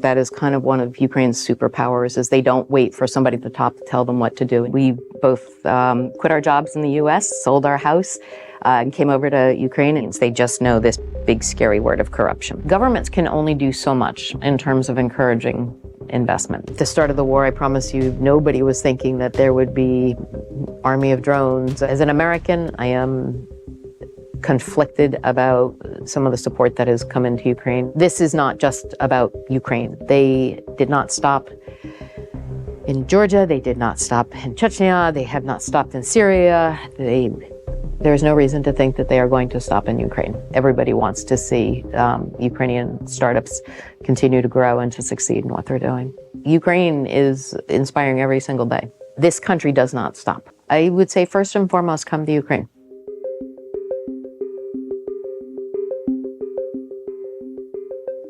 That is kind of one of Ukraine's superpowers, is they don't wait for somebody at the top to tell them what to do. We both quit our jobs in the U.S., sold our house, and came over to Ukraine, and they just know this big, scary word of corruption. Governments can only do so much in terms of encouraging investment. At the start of the war, I promise you, nobody was thinking that there would be army of drones. As an American, I am conflicted about some of the support that has come into Ukraine. This is not just about Ukraine. They did not stop in Georgia. They did not stop in Chechnya. They have not stopped in Syria. There's no reason to think that they are going to stop in Ukraine. Everybody wants to see Ukrainian startups continue to grow and to succeed in what they're doing. Ukraine is inspiring every single day. This country does not stop. I would say first and foremost, come to Ukraine.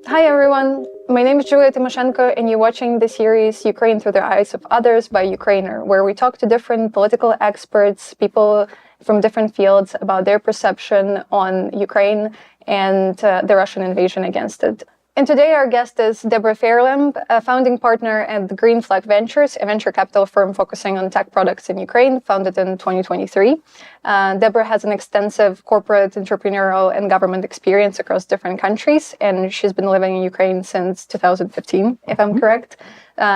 Hi everyone, my name is Julia Tymoshenko and you're watching the series Ukraine Through the Eyes of Others by Ukrainer, where we talk to different political experts, people from different fields about their perception on Ukraine and the Russian invasion against it. And today our guest is Deborah Fairlamb, a founding partner at the Green Flag Ventures, a venture capital firm focusing on tech products in Ukraine, founded in 2023. Deborah has an extensive corporate, entrepreneurial, and government experience across different countries, and she's been living in Ukraine since 2015, if I'm correct,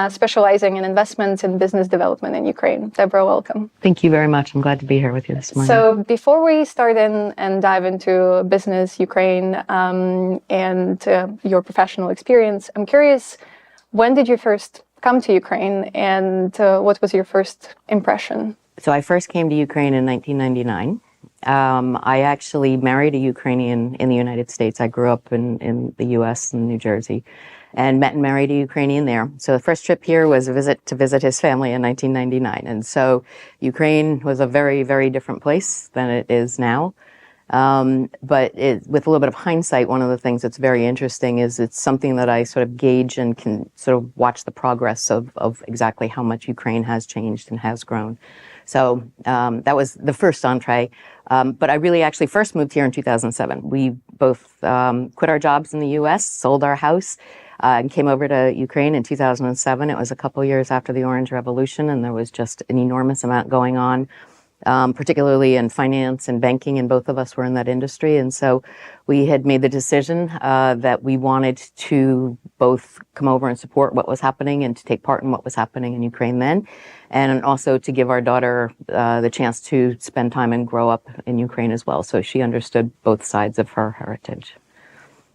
specializing in investments and business development in Ukraine. Deborah, welcome. Thank you very much. I'm glad to be here with you this morning. So before we start in and dive into business, Ukraine, and your professional experience, I'm curious, when did you first come to Ukraine and what was your first impression? So I first came to Ukraine in 1999. I actually married a Ukrainian in the United States. I grew up in the U.S. in New Jersey and met and married a Ukrainian there. So the first trip here was to visit his family in 1999. And so Ukraine was a very, very different place than it is now. But with a little bit of hindsight, one of the things that's very interesting is it's something that I sort of gauge and can sort of watch the progress of exactly how much Ukraine has changed and has grown. So that was the first entree. But I really actually first moved here in 2007. We both quit our jobs in the U.S., sold our house, and came over to Ukraine in 2007. It was a couple years after the Orange Revolution, and there was just an enormous amount going on, particularly in finance and banking, and both of us were in that industry. And so we had made the decision that we wanted to both come over and support what was happening and to take part in what was happening in Ukraine then, and also to give our daughter the chance to spend time and grow up in Ukraine as well, so she understood both sides of her heritage.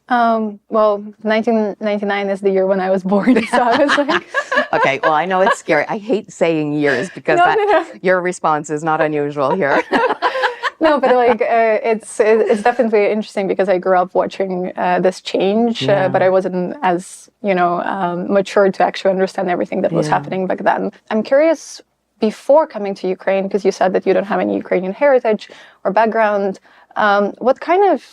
Well, 1999 is the year when I was born, so I was like... Okay, well, I know it's scary. I hate saying years because your response is not unusual here. No, but like it's definitely interesting because I grew up watching this change, but I wasn't as mature to actually understand everything that was happening back then. I'm curious, before coming to Ukraine, because you said that you don't have any Ukrainian heritage or background, what kind of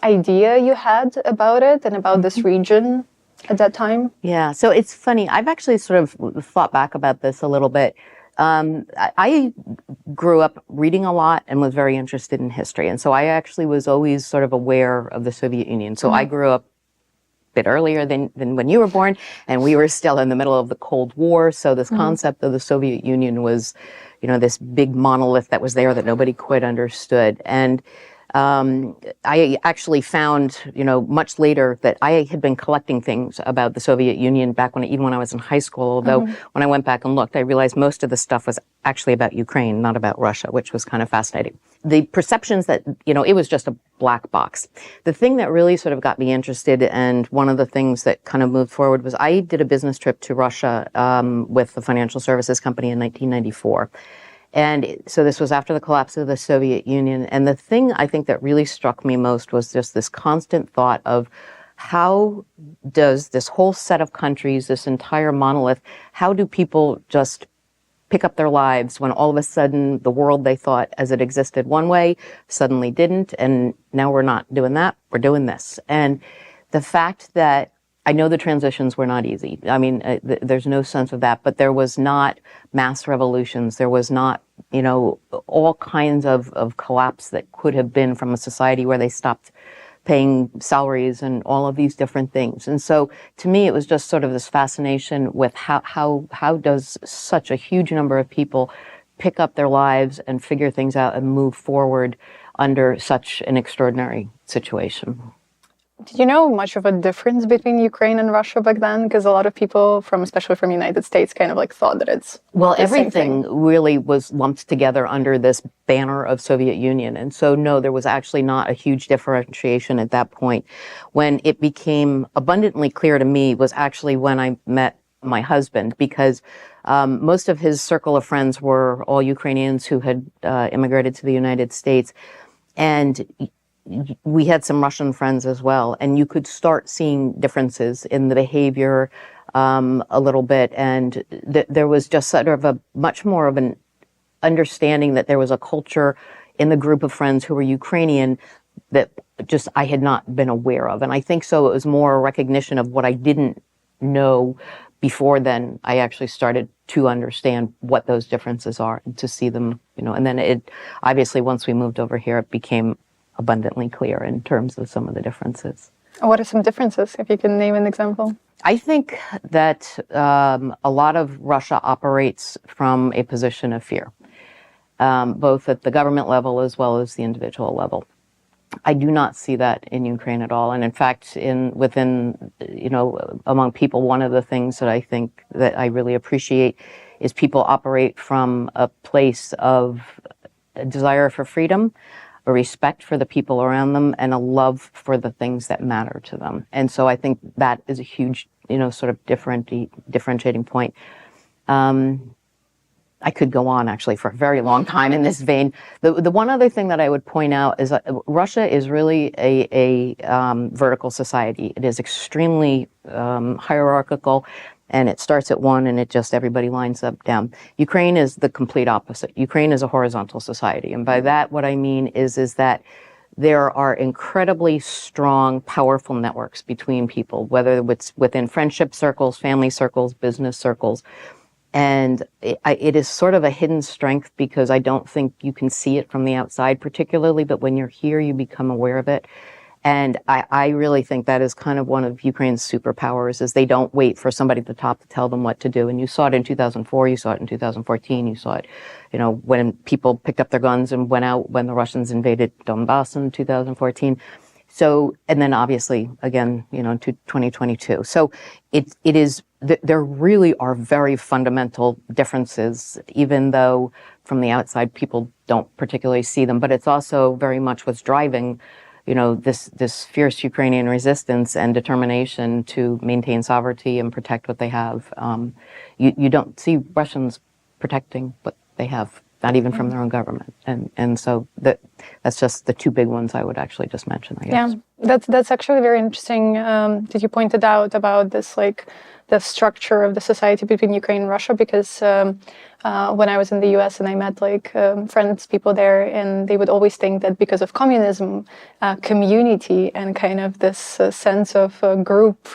idea you had about it and about this region at that time? Yeah, so it's funny. I've actually sort of thought back about this a little bit. I grew up reading a lot and was very interested in history. And so I actually was always sort of aware of the Soviet Union. So I grew up a bit earlier than when you were born, and we were still in the middle of the Cold War. So this concept of the Soviet Union was, this big monolith that was there that nobody quite understood. And I actually found, much later that I had been collecting things about the Soviet Union back even when I was in high school. Although when I went back and looked, I realized most of the stuff was actually about Ukraine, not about Russia, which was kind of fascinating. The perceptions that, it was just a black box. The thing that really sort of got me interested, and one of the things that kind of moved forward, was I did a business trip to Russia with the financial services company in 1994. And so this was after the collapse of the Soviet Union. And the thing I think that really struck me most was just this constant thought of how does this whole set of countries, this entire monolith, how do people just pick up their lives when all of a sudden the world they thought as it existed one way suddenly didn't, and now we're not doing that, we're doing this. And the fact that I know the transitions were not easy. I mean, there's no sense of that, but there was not mass revolutions. There was not, all kinds of collapse that could have been from a society where they stopped paying salaries and all of these different things. And so to me, it was just sort of this fascination with how does such a huge number of people pick up their lives and figure things out and move forward under such an extraordinary situation. Did you know much of a difference between Ukraine and Russia back then? Because a lot of people, especially from the United States, kind of like thought that it's everything really was lumped together under this banner of Soviet Union. And so, no, there was actually not a huge differentiation at that point. When it became abundantly clear to me was actually when I met my husband, because most of his circle of friends were all Ukrainians who had immigrated to the United States. And we had some Russian friends as well, and you could start seeing differences in the behavior a little bit, and there was just sort of a much more of an understanding that there was a culture in the group of friends who were Ukrainian that just I had not been aware of. And I think so it was more a recognition of what I didn't know before then. I actually started to understand what those differences are and to see them, and then it obviously once we moved over here, it became abundantly clear in terms of some of the differences. What are some differences, if you can name an example? I think that a lot of Russia operates from a position of fear, both at the government level as well as the individual level. I do not see that in Ukraine at all. And in fact, among people, one of the things that I think that I really appreciate is people operate from a place of a desire for freedom, a respect for the people around them, and a love for the things that matter to them. And so I think that is a huge, sort of differentiating point. I could go on actually for a very long time in this vein. The one other thing that I would point out is that Russia is really a vertical society. It is extremely hierarchical, and it starts at one and everybody lines up down. Ukraine is the complete opposite. Ukraine is a horizontal society. And by that, what I mean is that there are incredibly strong, powerful networks between people, whether it's within friendship circles, family circles, business circles. And it is sort of a hidden strength because I don't think you can see it from the outside particularly, but when you're here, you become aware of it. And I really think that is kind of one of Ukraine's superpowers, is they don't wait for somebody at the top to tell them what to do. And you saw it in 2004, you saw it in 2014, you saw it, when people picked up their guns and went out when the Russians invaded Donbass in 2014. So, and then obviously again, in 2022. So there really are very fundamental differences, even though from the outside people don't particularly see them. But it's also very much what's driving this fierce Ukrainian resistance and determination to maintain sovereignty and protect what they have. You don't see Russians protecting what they have, not even from their own government. And so that's just the two big ones I would actually just mention, I guess. Yeah, that's actually very interesting that you pointed out about this, like the structure of the society between Ukraine and Russia, because when I was in the US and I met friends, people there, and they would always think that because of communism, community and kind of this sense of group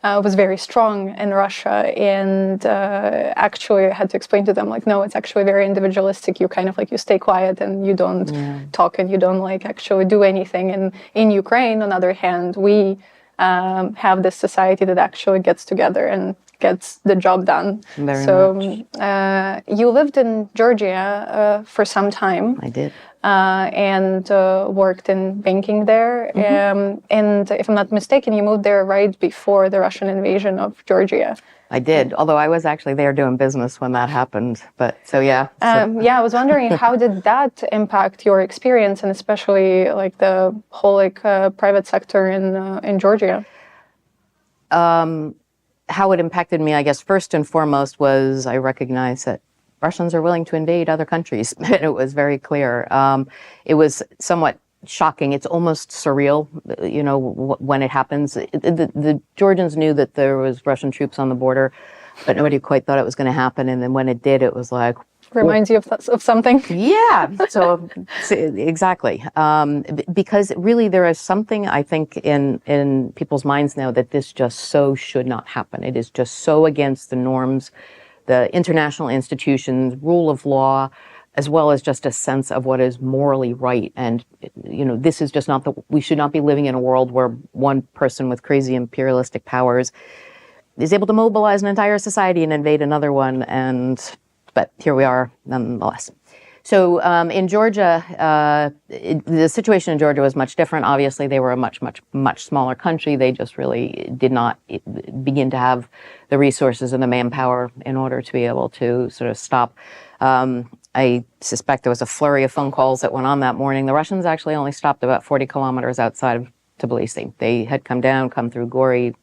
was very strong in Russia. And actually I had to explain to them, no, it's actually very individualistic. You kind of you stay quiet and you don't talk and you don't actually do anything. And in Ukraine, on the other hand, we have this society that actually gets together and gets the job done. Very much. You lived in Georgia for some time. I did. And worked in banking there. Mm-hmm. And if I'm not mistaken, you moved there right before the Russian invasion of Georgia. I did, although I was actually there doing business when that happened. But so, yeah. I was wondering, how did that impact your experience, and especially the whole private sector in Georgia? How it impacted me, I guess, first and foremost was I recognized that Russians are willing to invade other countries. It was very clear. It was somewhat shocking. It's almost surreal, when it happens. The Georgians knew that there was Russian troops on the border, but nobody quite thought it was going to happen. And then when it did, it was like... Reminds you of something? Yeah, so exactly. Because really there is something, I think, in people's minds now that this just so should not happen. It is just so against the norms, the international institutions, rule of law, as well as just a sense of what is morally right. And, this is just we should not be living in a world where one person with crazy imperialistic powers is able to mobilize an entire society and invade another one. But here we are nonetheless. So in Georgia, the situation in Georgia was much different. Obviously, they were a much, much, much smaller country. They just really did not begin to have the resources and the manpower in order to be able to sort of stop. I suspect there was a flurry of phone calls that went on that morning. The Russians actually only stopped about 40 kilometers outside of Tbilisi. They had come through Gori,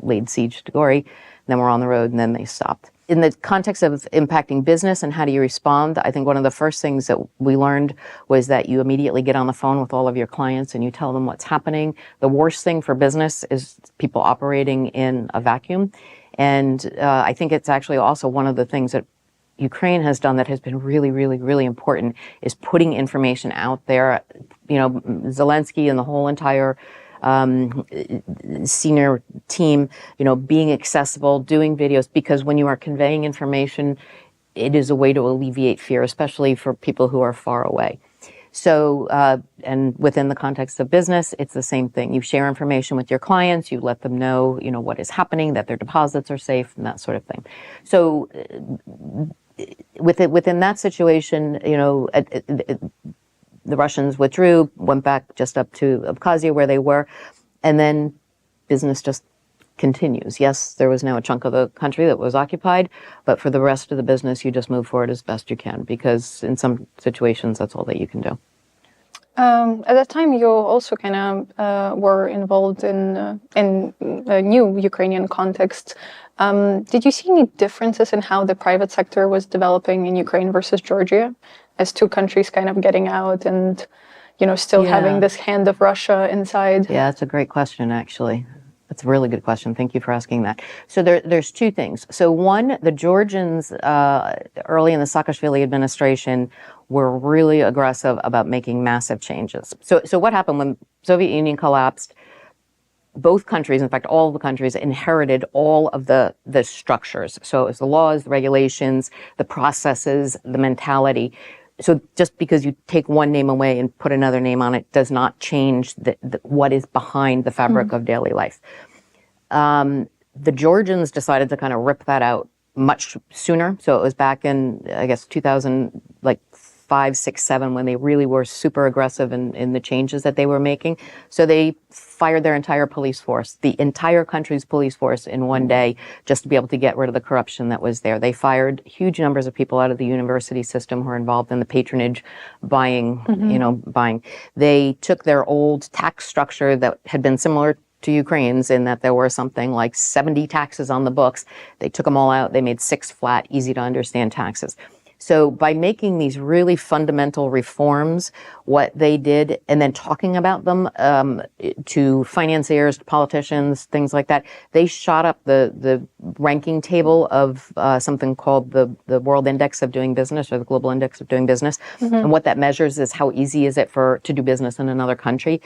laid siege to Gori, then were on the road, and then they stopped. In the context of impacting business and how do you respond, I think one of the first things that we learned was that you immediately get on the phone with all of your clients and you tell them what's happening. The worst thing for business is people operating in a vacuum. And I think it's actually also one of the things that Ukraine has done that has been really, really, really important is putting information out there. Zelensky and the whole entire senior team, being accessible, doing videos, because when you are conveying information, it is a way to alleviate fear, especially for people who are far away. So, and within the context of business, it's the same thing. You share information with your clients, you let them know, what is happening, that their deposits are safe and that sort of thing. So within that situation, the Russians withdrew, went back just up to Abkhazia where they were, and then business just continues. Yes, there was now a chunk of the country that was occupied, but for the rest of the business, you just move forward as best you can, because in some situations, that's all that you can do. At that time, you also kind of were involved in a new Ukrainian context. Did you see any differences in how the private sector was developing in Ukraine versus Georgia, as two countries kind of getting out and, still having this hand of Russia inside? Yeah, that's a great question, actually. That's a really good question. Thank you for asking that. So there's two things. So one, the Georgians early in the Saakashvili administration were really aggressive about making massive changes. So what happened when Soviet Union collapsed? Both countries, in fact, all of the countries, inherited all of the structures. So it was the laws, the regulations, the processes, the mentality. So just because you take one name away and put another name on it does not change what is behind the fabric of daily life. The Georgians decided to kind of rip that out much sooner. So it was back in, I guess, 2005, 6, 7, when they really were super aggressive in the changes that they were making. So they fired their entire police force, the entire country's police force, in one day, just to be able to get rid of the corruption that was there. They fired huge numbers of people out of the university system who were involved in the patronage buying. They took their old tax structure that had been similar to Ukraine's, in that there were something like 70 taxes on the books. They took them all out. They made 6 flat, easy to understand taxes. So by making these really fundamental reforms, what they did, and then talking about them to financiers, to politicians, things like that, they shot up the ranking table of something called the World Index of Doing Business, or the Global Index of Doing Business. And what that measures is how easy is it to do business in another country.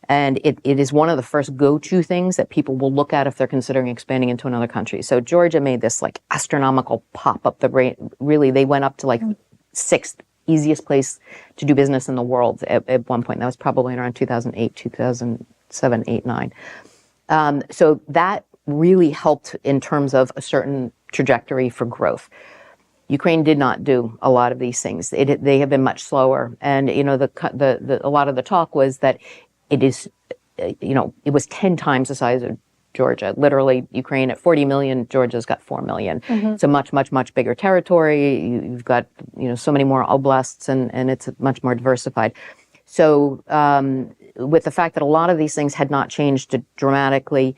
And it is one of the first go-to things that people will look at if they're considering expanding into another country. So Georgia made this astronomical pop up the rate. Really, they went up to 6th easiest place to do business in the world at one point. That was probably around 2008, 2007, 8, 9. So that really helped in terms of a certain trajectory for growth. Ukraine did not do a lot of these things. They have been much slower. And, a lot of the talk was that it is, it was 10 times the size of Georgia. Literally, Ukraine at 40 million, Georgia's got 4 million. It's a much, much, much bigger territory. You've got, so many more oblasts, and it's much more diversified. So with the fact that a lot of these things had not changed dramatically,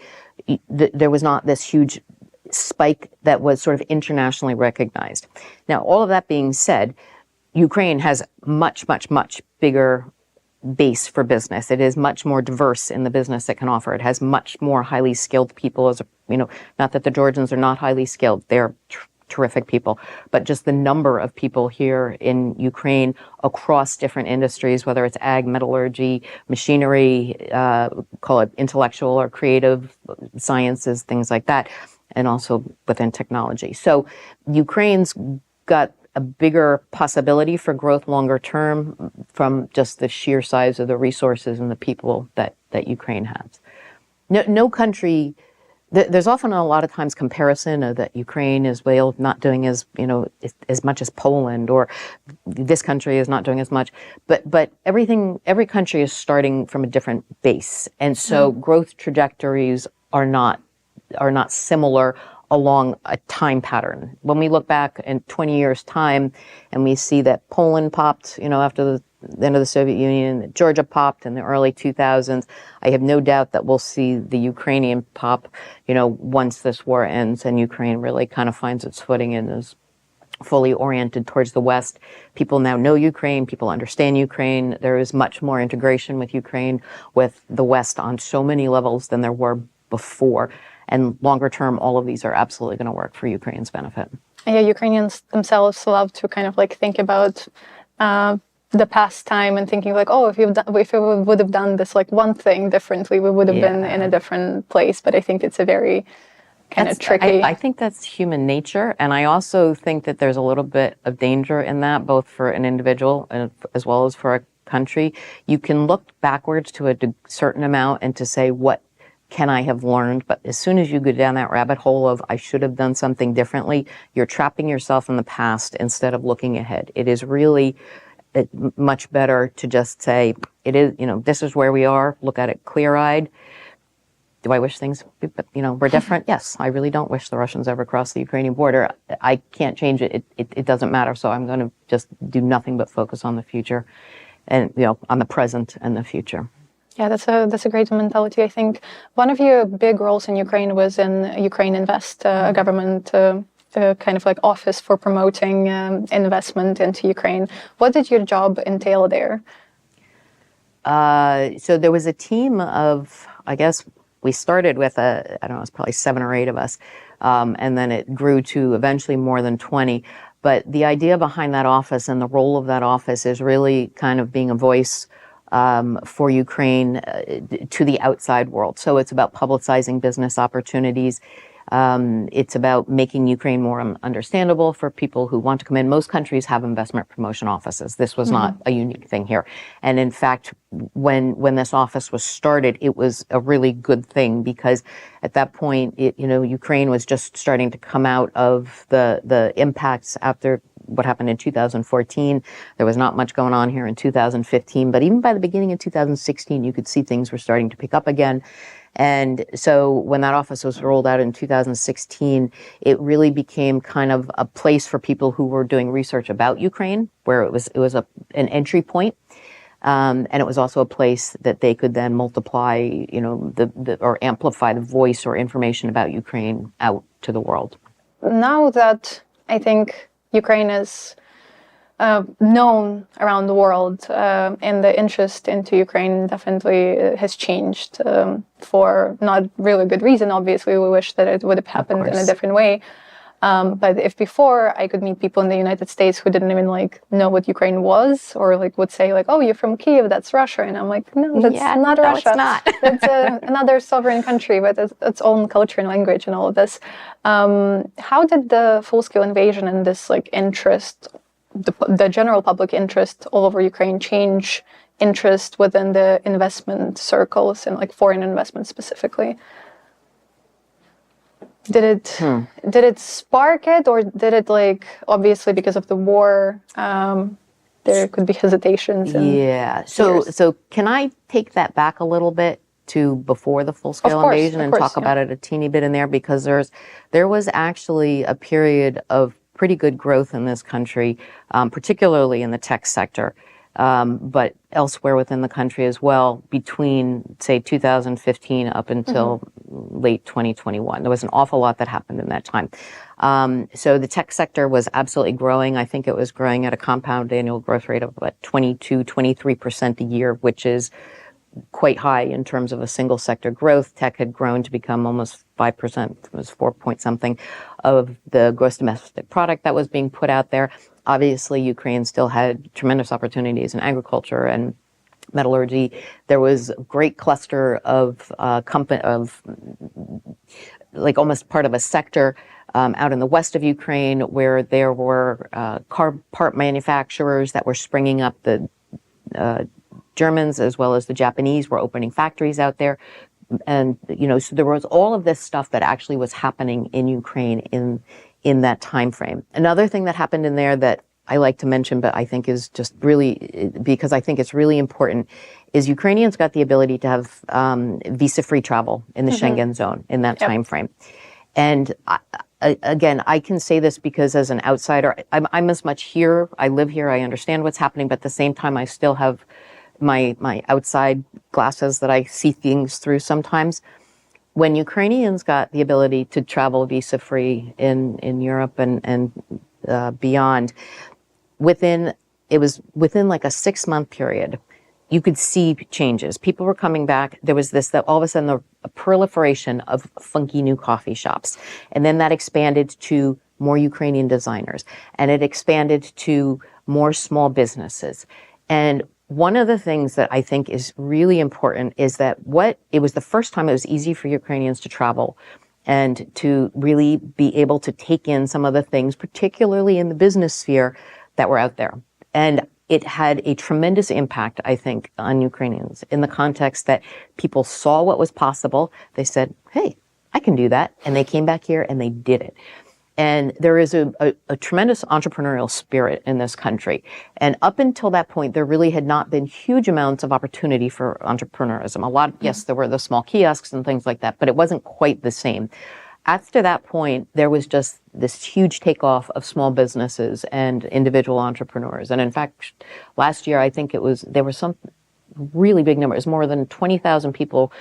there was not this huge spike that was sort of internationally recognized. Now, all of that being said, Ukraine has much, much, much bigger base for business. It is much more diverse in the business it can offer. It has much more highly skilled people. Not that the Georgians are not highly skilled. They're terrific people, but just the number of people here in Ukraine across different industries, whether it's ag, metallurgy, machinery, call it intellectual or creative sciences, things like that, and also within technology. So Ukraine's got a bigger possibility for growth longer term from just the sheer size of the resources and the people that Ukraine has. No country. There's often a lot of times comparison of that Ukraine is not doing as much as Poland, or this country is not doing as much. But every country is starting from a different base, and so growth trajectories are not similar along a time pattern. When we look back in 20 years' time, and we see that Poland popped, after the end of the Soviet Union, that Georgia popped in the early 2000s, I have no doubt that we'll see the Ukrainian pop, once this war ends and Ukraine really kind of finds its footing and is fully oriented towards the West. People now know Ukraine. People understand Ukraine. There is much more integration with Ukraine, with the West on so many levels than there were before. And longer term, all of these are absolutely going to work for Ukraine's benefit. Yeah, Ukrainians themselves love to kind of like think about the past time and thinking like, oh, if we would have done this like one thing differently, we would have been in a different place. But I think it's a very kind of tricky. I think that's human nature. And I also think that there's a little bit of danger in that, both for an individual as well as for a country. You can look backwards to a certain amount and to say, what can I have learned? But as soon as you go down that rabbit hole of I should have done something differently, you're trapping yourself in the past instead of looking ahead. It is really much better to just say, it is, this is where we are, look at it clear-eyed. Do I wish things, were different? Yes, I really don't wish the Russians ever crossed the Ukrainian border. I can't change it. It doesn't matter. So I'm going to just do nothing but focus on the future and, on the present and the future. Yeah, that's a great mentality. I think one of your big roles in Ukraine was in Ukraine Invest, a government kind of like office for promoting investment into Ukraine. What did your job entail there? So there was a team of, I guess, we started with it's probably 7 or 8 of us, and then it grew to eventually more than 20. But the idea behind that office and the role of that office is really kind of being a voice for Ukraine to the outside world. So it's about publicizing business opportunities. It's about making Ukraine more understandable for people who want to come in. Most countries have investment promotion offices. This was not a unique thing here. And in fact, when this office was started, it was a really good thing because at that point, Ukraine was just starting to come out of the impacts after what happened in 2014. There was not much going on here in 2015, but even by the beginning of 2016, you could see things were starting to pick up again. And so when that office was rolled out in 2016, it really became kind of a place for people who were doing research about Ukraine, where it was an entry point. And it was also a place that they could then multiply, or amplify the voice or information about Ukraine out to the world. Now that I think Ukraine is known around the world, and the interest into Ukraine definitely has changed for not really good reason. Obviously, we wish that it would have happened in a different way. But if before I could meet people in the United States who didn't even know what Ukraine was, or would say oh, you're from Kiev, that's Russia, and I'm like, no, that's not Russia. It's not. It's another sovereign country with its own culture and language and all of this. How did the full-scale invasion and this interest, the general public interest all over Ukraine, change interest within the investment circles and foreign investment specifically? Did it spark it, or did it obviously because of the war there could be hesitations? So can I take that back a little bit to before the full-scale invasion and talk about it a teeny bit in there, because there was actually a period of pretty good growth in this country, particularly in the tech sector, but elsewhere within the country as well, between, say, 2015 up until late 2021. There was an awful lot that happened in that time. So the tech sector was absolutely growing. I think it was growing at a compound annual growth rate of about 23% a year, which is quite high in terms of a single sector growth. Tech had grown to become almost 5%, it was 4 point something of the gross domestic product that was being put out there. Obviously, Ukraine still had tremendous opportunities in agriculture and metallurgy. There was a great cluster of like almost part of a sector out in the west of Ukraine where there were car part manufacturers that were springing up. The Germans as well as the Japanese were opening factories out there. And, so there was all of this stuff that actually was happening in Ukraine in that time frame. Another thing that happened in there that I like to mention, but I think is just really, because I think it's really important, is Ukrainians got the ability to have visa-free travel in the Schengen zone in that time frame. And again, I can say this because as an outsider, I'm as much here, I live here, I understand what's happening, but at the same time, I still have my outside glasses that I see things through sometimes. When Ukrainians got the ability to travel visa-free in Europe and beyond, it was within like a 6-month period, you could see changes. People were coming back. There was that all of a sudden a proliferation of funky new coffee shops. And then that expanded to more Ukrainian designers. And it expanded to more small businesses. And one of the things that I think is really important is that it was the first time it was easy for Ukrainians to travel and to really be able to take in some of the things, particularly in the business sphere, that were out there. And it had a tremendous impact, I think, on Ukrainians in the context that people saw what was possible. They said, hey, I can do that. And they came back here and they did it. And there is a tremendous entrepreneurial spirit in this country. And up until that point, there really had not been huge amounts of opportunity for entrepreneurism. Yes, there were the small kiosks and things like that, but it wasn't quite the same. After that point, there was just this huge takeoff of small businesses and individual entrepreneurs. And in fact, last year, I think there were some really big numbers. More than 20,000 people,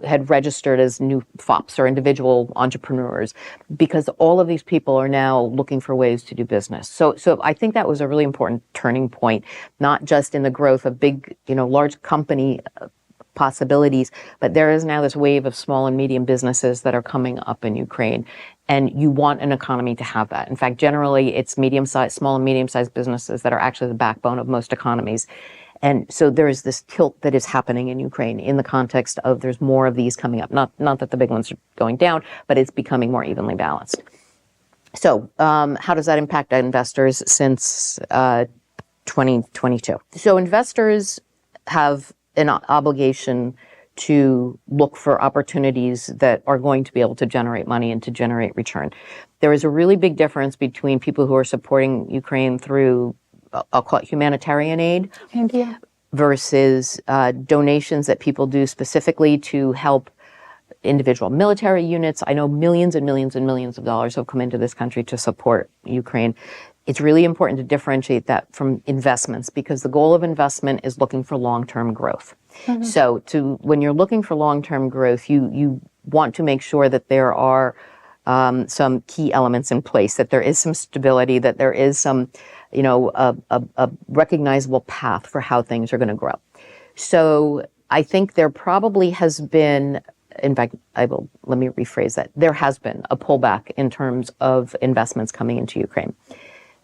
had registered as new FOPs or individual entrepreneurs, because all of these people are now looking for ways to do business. So I think that was a really important turning point, not just in the growth of big, large company possibilities, but there is now this wave of small and medium businesses that are coming up in Ukraine. And you want an economy to have that. In fact, generally, it's small and medium-sized businesses that are actually the backbone of most economies. And so there is this tilt that is happening in Ukraine in the context of there's more of these coming up. Not that the big ones are going down, but it's becoming more evenly balanced. So how does that impact investors since 2022? So investors have an obligation to look for opportunities that are going to be able to generate money and to generate return. There is a really big difference between people who are supporting Ukraine through, I'll call it humanitarian aid, versus donations that people do specifically to help individual military units. I know millions and millions and millions of dollars have come into this country to support Ukraine. It's really important to differentiate that from investments, because the goal of investment is looking for long-term growth. So when you're looking for long-term growth, you want to make sure that there are some key elements in place, that there is some stability, that there is some, a recognizable path for how things are going to grow. So I think there probably has been, in fact, let me rephrase that. There has been a pullback in terms of investments coming into Ukraine.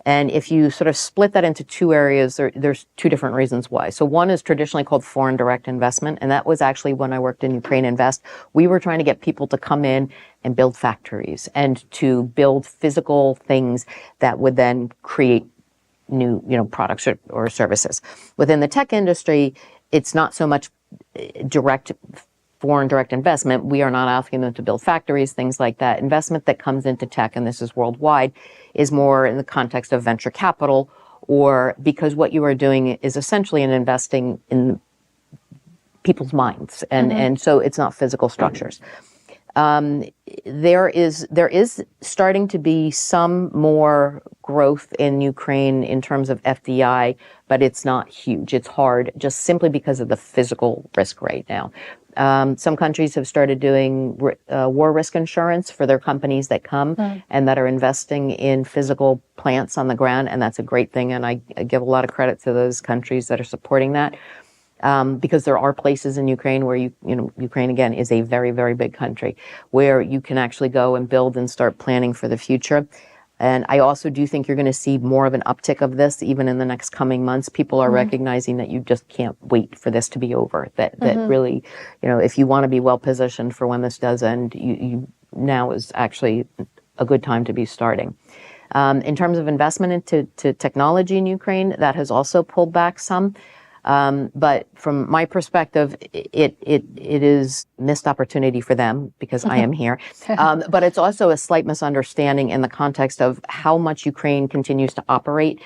And if you sort of split that into two areas, there's two different reasons why. So one is traditionally called foreign direct investment. And that was actually when I worked in Ukraine Invest. We were trying to get people to come in and build factories and to build physical things that would then create new, products or services. Within the tech industry, it's not so much foreign direct investment. We are not asking them to build factories, things like that. Investment that comes into tech, and this is worldwide, is more in the context of venture capital, or because what you are doing is essentially an investing in people's minds, and so it's not physical structures. There is starting to be some more growth in Ukraine in terms of FDI, but it's not huge. It's hard just simply because of the physical risk right now. Some countries have started doing war risk insurance for their companies that come and that are investing in physical plants on the ground, and that's a great thing. And I give a lot of credit to those countries that are supporting that, because there are places in Ukraine where Ukraine again is a very, very big country where you can actually go and build and start planning for the future. And I also do think you're going to see more of an uptick of this even in the next coming months. People are recognizing that you just can't wait for this to be over. That really, if you want to be well positioned for when this does end, you now is actually a good time to be starting. In terms of investment into technology in Ukraine, that has also pulled back some. But from my perspective, it is missed opportunity for them because I am here. But it's also a slight misunderstanding in the context of how much Ukraine continues to operate,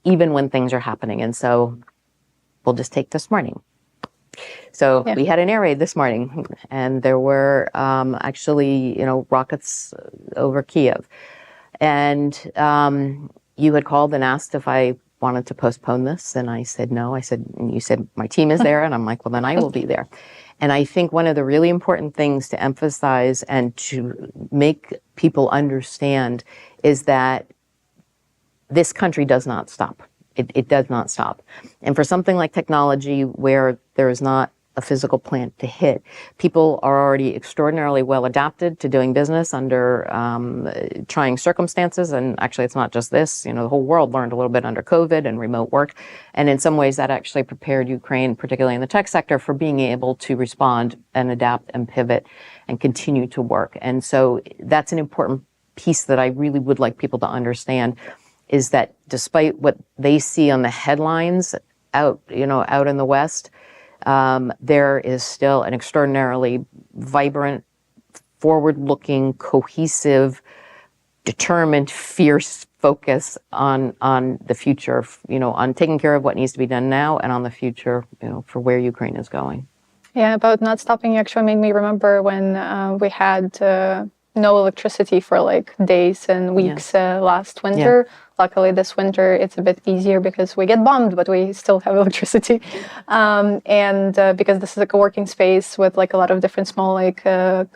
even when things are happening. And so we'll just take this morning. So we had an air raid this morning, and there were actually, rockets over Kiev. And you had called and asked if I wanted to postpone this, and I said no. And you said, my team is there, and I'm like, well, then I will be there. And I think one of the really important things to emphasize and to make people understand is that this country does not stop. It does not stop. And for something like technology where there is not a physical plant to hit, people are already extraordinarily well adapted to doing business under trying circumstances. And actually, it's not just this. The whole world learned a little bit under COVID and remote work. And in some ways, that actually prepared Ukraine, particularly in the tech sector, for being able to respond and adapt and pivot and continue to work. And so that's an important piece that I really would like people to understand, is that despite what they see on the headlines out in the West, there is still an extraordinarily vibrant, forward-looking, cohesive, determined, fierce focus on the future, on taking care of what needs to be done now and on the future, for where Ukraine is going. Yeah, about not stopping actually made me remember when we had no electricity for like days and weeks last winter. Luckily, this winter it's a bit easier because we get bombed, but we still have electricity. And because this is like a working space with like a lot of different small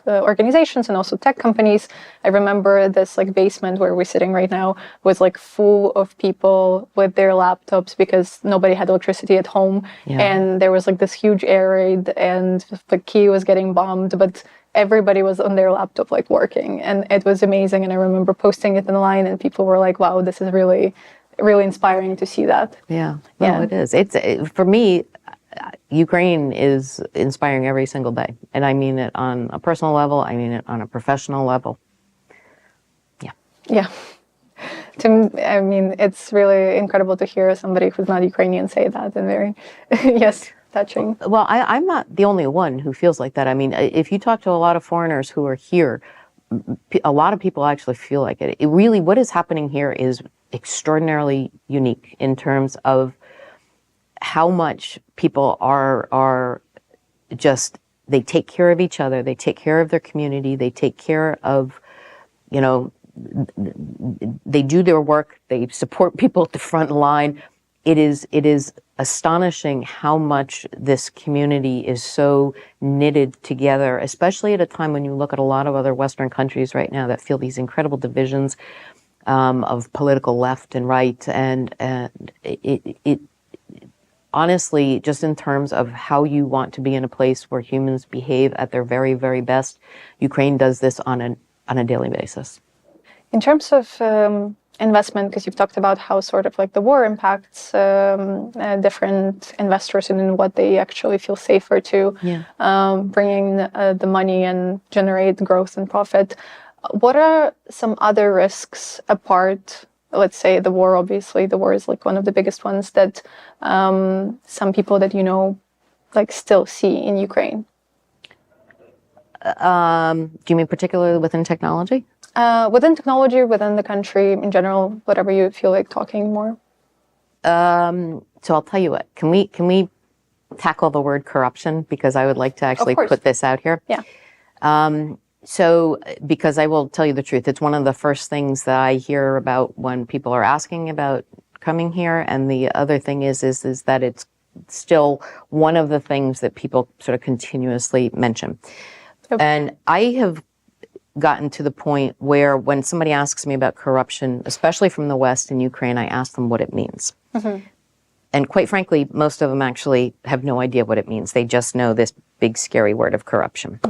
organizations and also tech companies, I remember this like basement where we're sitting right now was like full of people with their laptops because nobody had electricity at home. And there was like this huge air raid and the key was getting bombed, but everybody was on their laptop like working, and it was amazing. And I remember posting it in the line and people were like, wow, this is really, really inspiring to see that. It is. It's for me, Ukraine is inspiring every single day. And I mean it on a personal level. I mean it on a professional level. I mean, it's really incredible to hear somebody who's not Ukrainian say that, and very, touching. Well, I'm not the only one who feels like that. I mean, if you talk to a lot of foreigners who are here, a lot of people actually feel like it. It really, what is happening here is extraordinarily unique in terms of how much people are just, they take care of each other, they take care of their community, they take care of, they do their work, they support people at the front line. It is astonishing how much this community is so knitted together, especially at a time when you look at a lot of other Western countries right now that feel these incredible divisions of political left and right. And it honestly, just in terms of how you want to be in a place where humans behave at their very, very best, Ukraine does this on a daily basis. In terms of investment, because you've talked about how sort of like the war impacts different investors and in what they actually feel safer to bringing the money and generate growth and profit. What are some other risks apart, let's say the war? Obviously, the war is like one of the biggest ones that some people that like still see in Ukraine. Do you mean particularly within technology? Within technology, within the country in general, whatever you feel like talking more. So I'll tell you what. Can we tackle the word corruption, because I would like to actually put this out here. So because I will tell you the truth, it's one of the first things that I hear about when people are asking about coming here, and the other thing is that it's still one of the things that people sort of continuously mention. And I have gotten to the point where when somebody asks me about corruption, especially from the West in Ukraine, I ask them what it means. And quite frankly, most of them actually have no idea what it means. They just know this big, scary word of corruption.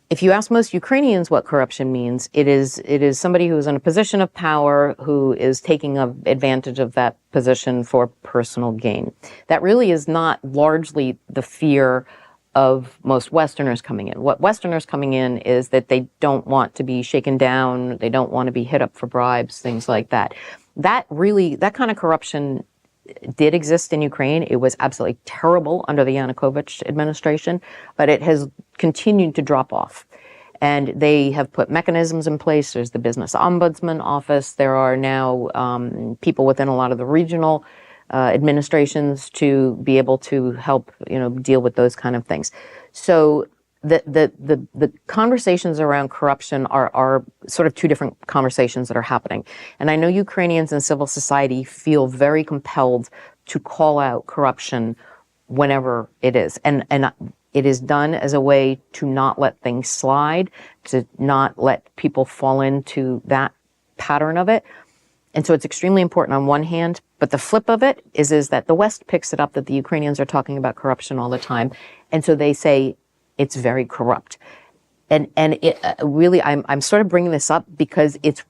If you ask most Ukrainians what corruption means, it is somebody who is in a position of power who is taking advantage of that position for personal gain. That really is not largely the fear of most Westerners coming in. What Westerners coming in is that they don't want to be shaken down, they don't want to be hit up for bribes, things like that. That kind of corruption did exist in Ukraine. It was absolutely terrible under the Yanukovych administration, but it has continued to drop off. And they have put mechanisms in place. There's the Business Ombudsman Office. There are now people within a lot of the regional administrations to be able to help, deal with those kind of things. So the conversations around corruption are sort of two different conversations that are happening. And I know Ukrainians in civil society feel very compelled to call out corruption whenever it is. And it is done as a way to not let things slide, to not let people fall into that pattern of it. And so it's extremely important on one hand, but the flip of it is that the West picks it up that the Ukrainians are talking about corruption all the time. And so they say it's very corrupt. And it really, I'm sort of bringing this up because it's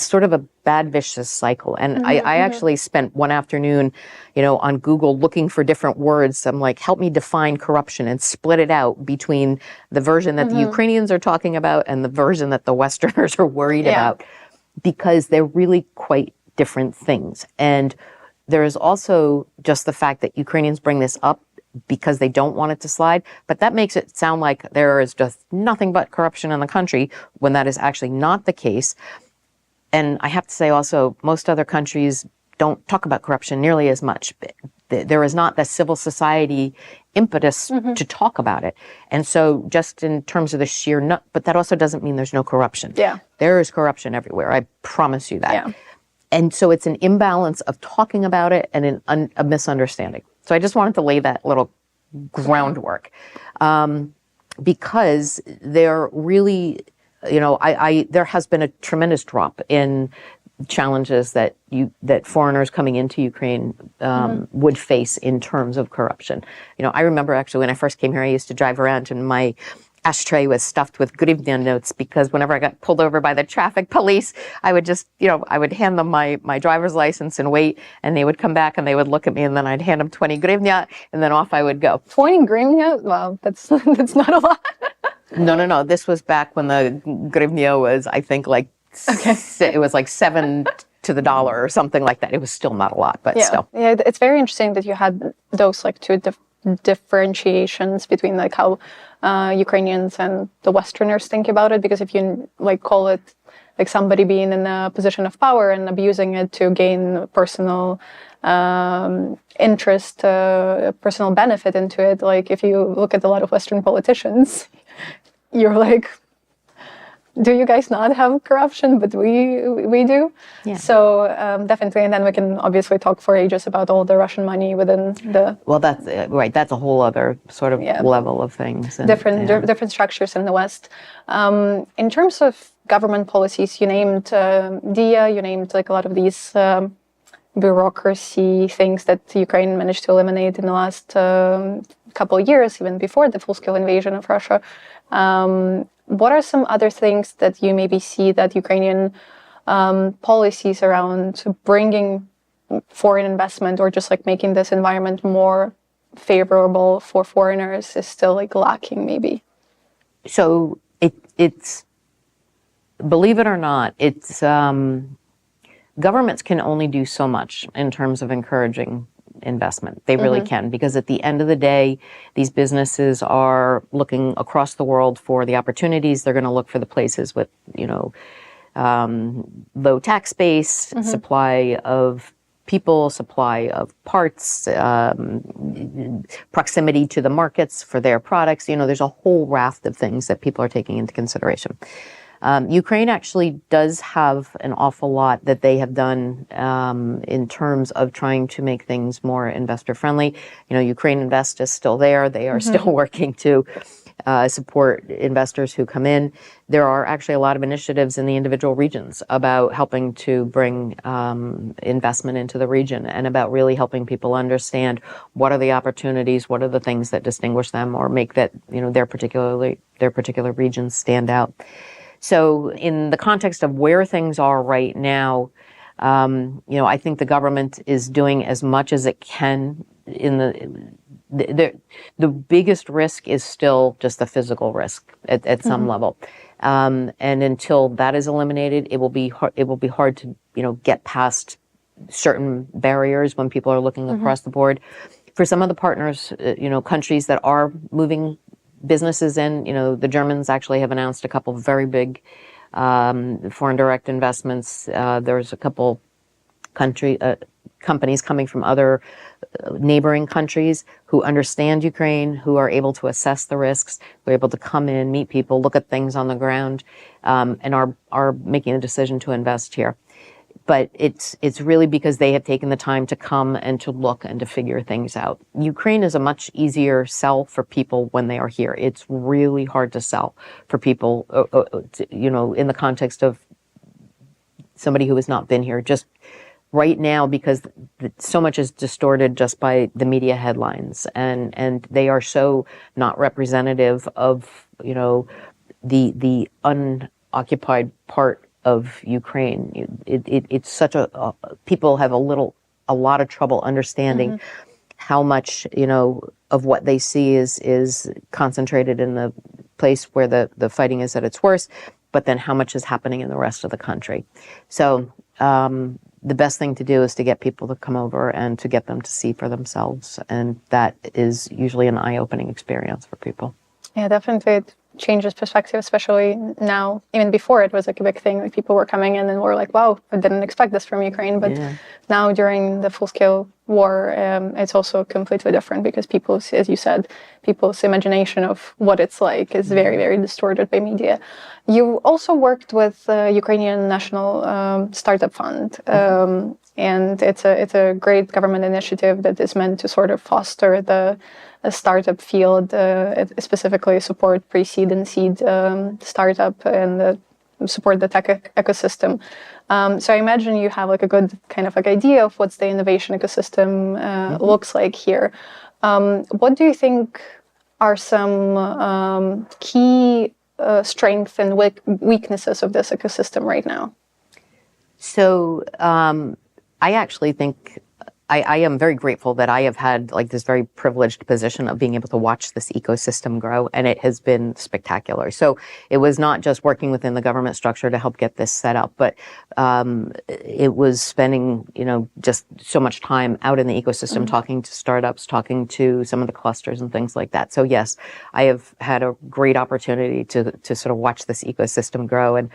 sort of a bad, vicious cycle. And I actually spent one afternoon, on Google looking for different words. I'm like, help me define corruption, and split it out between the version that the Ukrainians are talking about and the version that the Westerners are worried about, because they're really quite different things. And there is also just the fact that Ukrainians bring this up because they don't want it to slide, but that makes it sound like there is just nothing but corruption in the country, when that is actually not the case. And I have to say also, most other countries don't talk about corruption nearly as much. There is not the civil society impetus to talk about it. And so just in terms of the sheer but that also doesn't mean there's no corruption. Yeah. There is corruption everywhere. I promise you that. Yeah. And so it's an imbalance of talking about it and a misunderstanding. So I just wanted to lay that little groundwork, because they're really, there has been a tremendous drop in challenges that foreigners coming into Ukraine would face in terms of corruption. I remember actually when I first came here, I used to drive around and my ashtray was stuffed with Grivnia notes, because whenever I got pulled over by the traffic police, I would just, I would hand them my driver's license and wait, and they would come back and they would look at me, and then I'd hand them 20 Grivnia, and then off I would go. 20 Grivnia? Wow, that's not a lot. No. This was back when the Grivnia was, I think, like, it was like 7 to the dollar or something like that. It was still not a lot, but still. Yeah, it's very interesting that you had those like two differentiations between like how Ukrainians and the Westerners think about it, because if you like call it like somebody being in a position of power and abusing it to gain personal interest, personal benefit into it, like if you look at a lot of Western politicians, you're like, do you guys not have corruption? But we do. Yeah. So definitely, and then we can obviously talk for ages about all the Russian money within the. Well, that's right. That's a whole other sort of level of things. And, different structures in the West. In terms of government policies, you named DIA. You named like a lot of these bureaucracy things that Ukraine managed to eliminate in the last couple of years, even before the full-scale invasion of Russia. What are some other things that you maybe see that Ukrainian policies around bringing foreign investment, or just like making this environment more favorable for foreigners, is still like lacking maybe? So it's, believe it or not, it's governments can only do so much in terms of encouraging investment. They really can, because at the end of the day, these businesses are looking across the world for the opportunities. They're going to look for the places with, low tax base, supply of people, supply of parts, proximity to the markets for their products. There's a whole raft of things that people are taking into consideration. Ukraine actually does have an awful lot that they have done in terms of trying to make things more investor friendly. Ukraine Invest is still there. They are still working to support investors who come in. There are actually a lot of initiatives in the individual regions about helping to bring investment into the region, and about really helping people understand what are the opportunities, what are the things that distinguish them or make that, their particular regions stand out. So in the context of where things are right now, I think the government is doing as much as it can the biggest risk is still just the physical risk at some level. And until that is eliminated, it will be hard to, get past certain barriers when people are looking across the board. For some of the partners, countries that are moving businesses in, the Germans actually have announced a couple of very big foreign direct investments. There's a couple companies coming from other neighboring countries who understand Ukraine, who are able to assess the risks, who are able to come in, meet people, look at things on the ground, and are making a decision to invest here. But it's really because they have taken the time to come and to look and to figure things out. Ukraine is a much easier sell for people when they are here. It's really hard to sell for people, in the context of somebody who has not been here. Just right now, because so much is distorted just by the media headlines, and they are so not representative of, the unoccupied part of Ukraine. It's such people have a lot of trouble understanding how much, of what they see is concentrated in the place where the fighting is at its worst, but then how much is happening in the rest of the country. So the best thing to do is to get people to come over and to get them to see for themselves. And that is usually an eye-opening experience for people. Yeah, definitely. It changes perspective, especially now. Even before, it was like a big thing. Like people were coming in and were like, wow, I didn't expect this from Ukraine. But now during the full-scale war, it's also completely different because people's, as you said, people's imagination of what it's like is very, very distorted by media. You also worked with the Ukrainian National Startup Fund. And it's a great government initiative that is meant to sort of foster the startup field, specifically support pre-seed and seed startup and support the tech ecosystem. So I imagine you have like a good kind of like idea of what's the innovation ecosystem looks like here. What do you think are some key strengths and weaknesses of this ecosystem right now? So I actually think I am very grateful that I have had like this very privileged position of being able to watch this ecosystem grow, and it has been spectacular. So it was not just working within the government structure to help get this set up, but it was spending, just so much time out in the ecosystem, talking to startups, talking to some of the clusters and things like that. So yes, I have had a great opportunity to sort of watch this ecosystem grow. And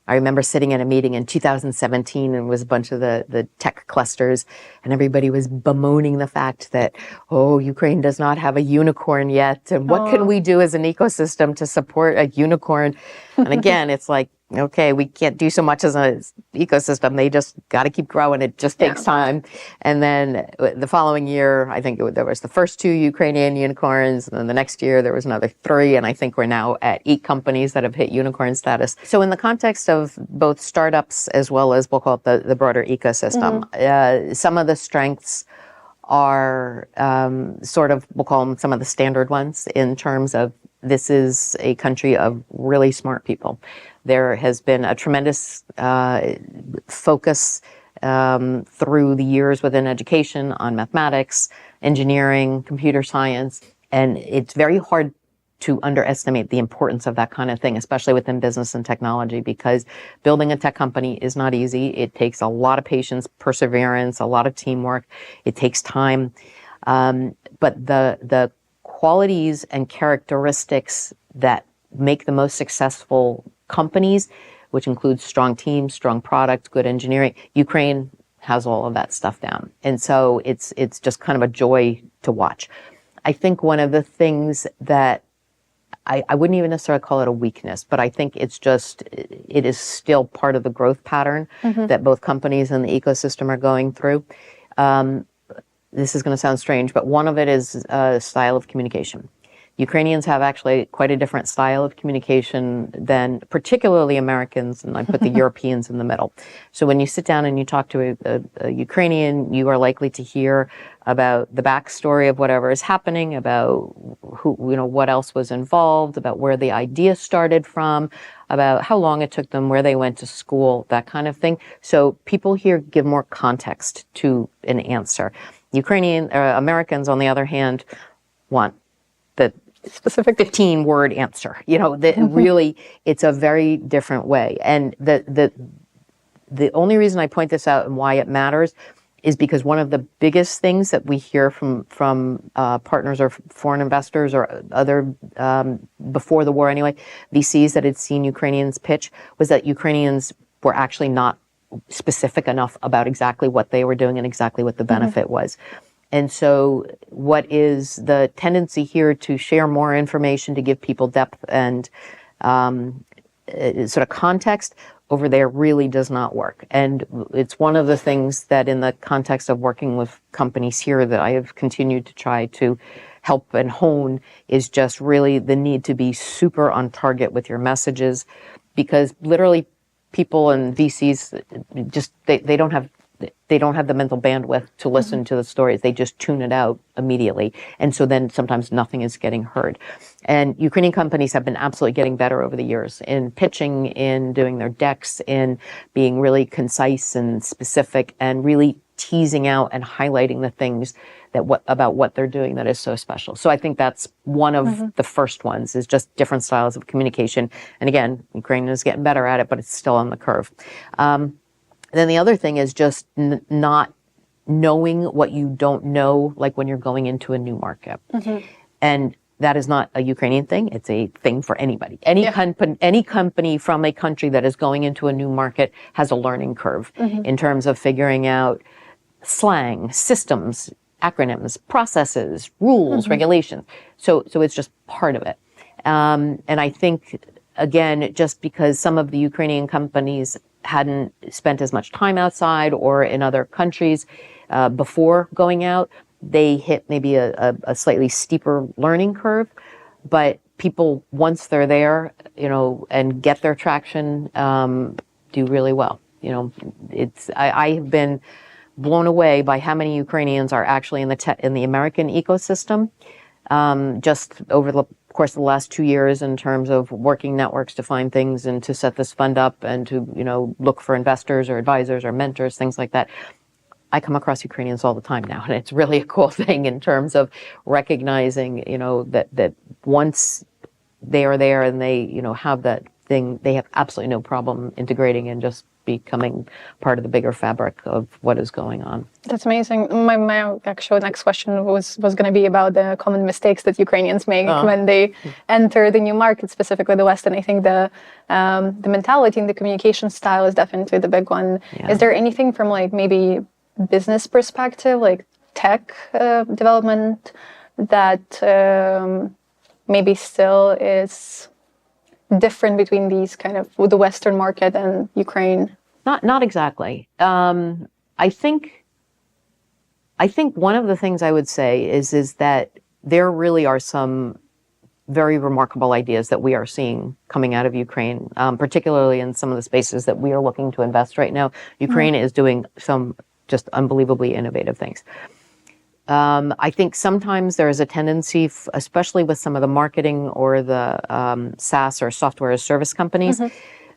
I remember sitting at a meeting in 2017 and it was a bunch of the tech clusters, and everybody was bemoaning the fact that, Ukraine does not have a unicorn yet. And what can we do as an ecosystem to support a unicorn? And again, it's like, okay, we can't do so much as an ecosystem. They just got to keep growing. It just takes time. And then the following year, I think there was the first 2 Ukrainian unicorns. And then the next year, there was another 3. And I think we're now at 8 companies that have hit unicorn status. So in the context of both startups as well as we'll call it the broader ecosystem, some of the strengths are sort of, we'll call them some of the standard ones in terms of this is a country of really smart people. There has been a tremendous focus through the years within education on mathematics, engineering, computer science, and it's very hard to underestimate the importance of that kind of thing, especially within business and technology, because building a tech company is not easy. It takes a lot of patience, perseverance, a lot of teamwork. It takes time. But the qualities and characteristics that make the most successful companies, which includes strong teams, strong product, good engineering, Ukraine has all of that stuff down. And so it's just kind of a joy to watch. I think one of the things that I wouldn't even necessarily call it a weakness, but I think it is still part of the growth pattern that both companies and the ecosystem are going through. This is going to sound strange, but one of it is a style of communication. Ukrainians have actually quite a different style of communication than particularly Americans, and I put the Europeans in the middle. So when you sit down and you talk to a Ukrainian, you are likely to hear about the backstory of whatever is happening, about who, what else was involved, about where the idea started from, about how long it took them, where they went to school, that kind of thing. So people here give more context to an answer. Americans, on the other hand, want the Specific. 15-word answer. That really, it's a very different way. And the only reason I point this out and why it matters is because one of the biggest things that we hear from partners or foreign investors or other, before the war anyway, VCs that had seen Ukrainians pitch, was that Ukrainians were actually not specific enough about exactly what they were doing and exactly what the benefit was. And so what is the tendency here to share more information, to give people depth and sort of context, over there really does not work. And it's one of the things that in the context of working with companies here that I have continued to try to help and hone is just really the need to be super on target with your messages, because literally people and VCs just, they don't have the mental bandwidth to listen to the stories. They just tune it out immediately. And so then sometimes nothing is getting heard. And Ukrainian companies have been absolutely getting better over the years in pitching, in doing their decks, in being really concise and specific, and really teasing out and highlighting the things about what they're doing that is so special. So I think that's one of the first ones, is just different styles of communication. And again, Ukraine is getting better at it, but it's still on the curve. Then the other thing is just not knowing what you don't know, like when you're going into a new market. And that is not a Ukrainian thing. It's a thing for anybody. Any company from a country that is going into a new market has a learning curve in terms of figuring out slang, systems, acronyms, processes, rules, regulations. So it's just part of it. And I think, again, just because some of the Ukrainian companies hadn't spent as much time outside or in other countries before going out, they hit maybe a slightly steeper learning curve. But people, once they're there, and get their traction, do really well. I have been blown away by how many Ukrainians are actually in the American ecosystem, just over the course of the last 2 years, in terms of working networks to find things and to set this fund up and to, look for investors or advisors or mentors, things like that. I come across Ukrainians all the time now, and it's really a cool thing in terms of recognizing, that once they are there and they, have that thing, they have absolutely no problem integrating and just becoming part of the bigger fabric of what is going on. That's amazing. My actual next question was going to be about the common mistakes that Ukrainians make when they enter the new market, specifically the West. And I think the mentality and the communication style is definitely the big one. Yeah. Is there anything from maybe business perspective, like tech development, that maybe still is different between these kind of the Western market and Ukraine? Not exactly. I think one of the things I would say is that there really are some very remarkable ideas that we are seeing coming out of Ukraine, particularly in some of the spaces that we are looking to invest right now. Ukraine is doing some just unbelievably innovative things. I think sometimes there is a tendency, especially with some of the marketing or the SaaS or software as service companies,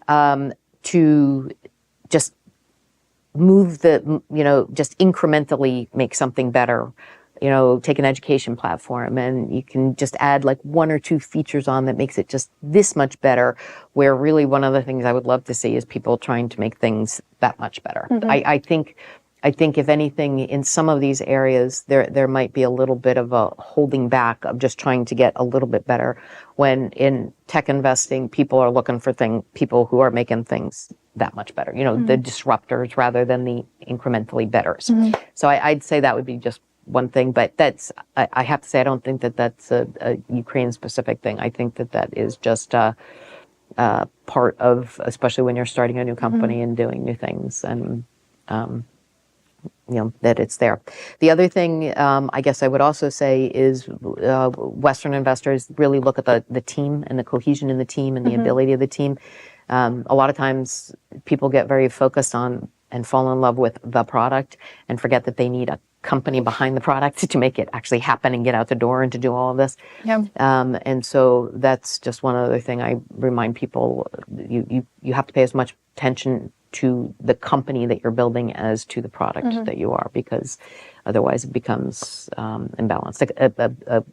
to just move just incrementally make something better. Take an education platform and you can just add one or two features on that makes it just this much better, where really one of the things I would love to see is people trying to make things that much better. I think if anything, in some of these areas, there might be a little bit of a holding back of just trying to get a little bit better, when in tech investing, people are looking for people who are making things that much better, the disruptors rather than the incrementally betters. So I'd say that would be just one thing, but I have to say, I don't think that that's a Ukraine specific thing. I think that is just part of, especially when you're starting a new company and doing new things, and that it's there. The other thing, I guess I would also say is Western investors really look at the team and the cohesion in the team and the ability of the team. A lot of times people get very focused on and fall in love with the product and forget that they need a company behind the product to make it actually happen and get out the door and to do all of this. Yeah. And so that's just one other thing I remind people. You have to pay as much attention to the company that you're building as to the product that you are, because otherwise it becomes imbalanced. Like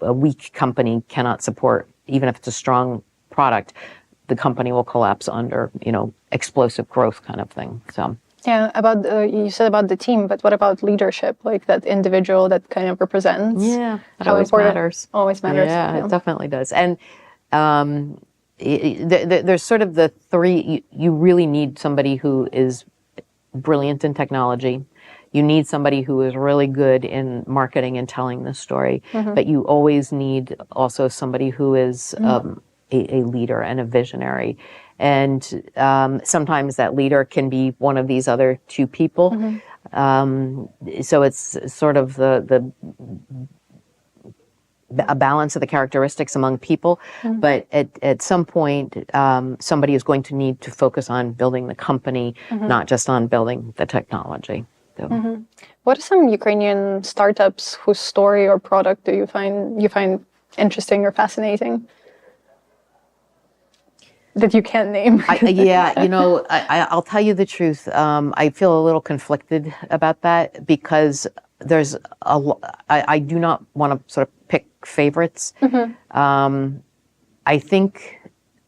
a weak company cannot support, even if it's a strong product, the company will collapse under, explosive growth kind of thing. So. Yeah, about you said about the team, but what about leadership? Like that individual that kind of represents. Yeah, that how always important, matters. Always matters. Yeah, it definitely does. And there's sort of the three. You really need somebody who is brilliant in technology. You need somebody who is really good in marketing and telling the story. But you always need also somebody who is a leader and a visionary. And sometimes that leader can be one of these other two people. So it's sort of a balance of the characteristics among people. But at some point, somebody is going to need to focus on building the company, not just on building the technology. So. What are some Ukrainian startups whose story or product do you find interesting or fascinating? That you can't name. I'll tell you the truth. I feel a little conflicted about that because there's I do not want to sort of pick favorites. I think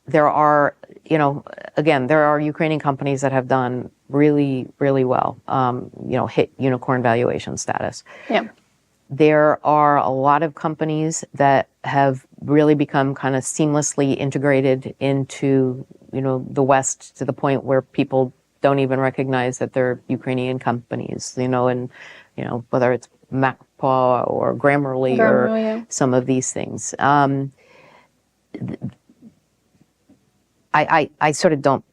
there are, again, there are Ukrainian companies that have done really, really well, hit unicorn valuation status. Yeah. There are a lot of companies that have really become kind of seamlessly integrated into, the West to the point where people don't even recognize that they're Ukrainian companies, and, whether it's MacPaw or Grammarly or some of these things. I sort of don't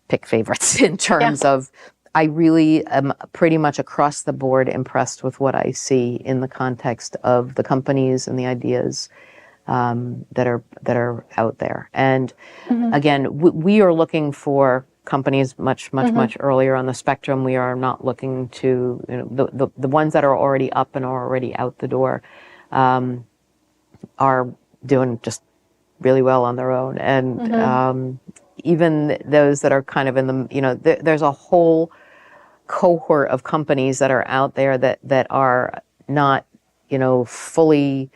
pick favorites in terms of, I really am pretty much across the board impressed with what I see in the context of the companies and the ideas that are out there. And again, we are looking for companies much earlier on the spectrum. We are not looking to, the ones that are already up and are already out the door are doing just really well on their own. And even those that are kind of in the, there's a whole cohort of companies that are out there that are not, fully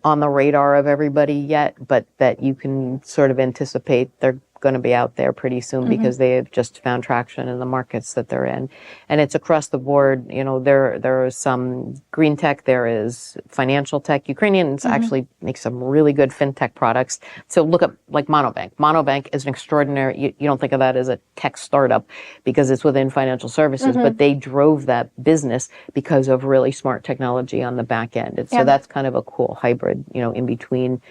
on the radar of everybody yet, but that you can sort of anticipate they're going to be out there pretty soon because they have just found traction in the markets that they're in. And it's across the board. There is some green tech, there is financial tech. Ukrainians actually make some really good fintech products. So look at like Monobank. Monobank is an extraordinary, you don't think of that as a tech startup because it's within financial services, but they drove that business because of really smart technology on the back end. And so that's kind of a cool hybrid, in between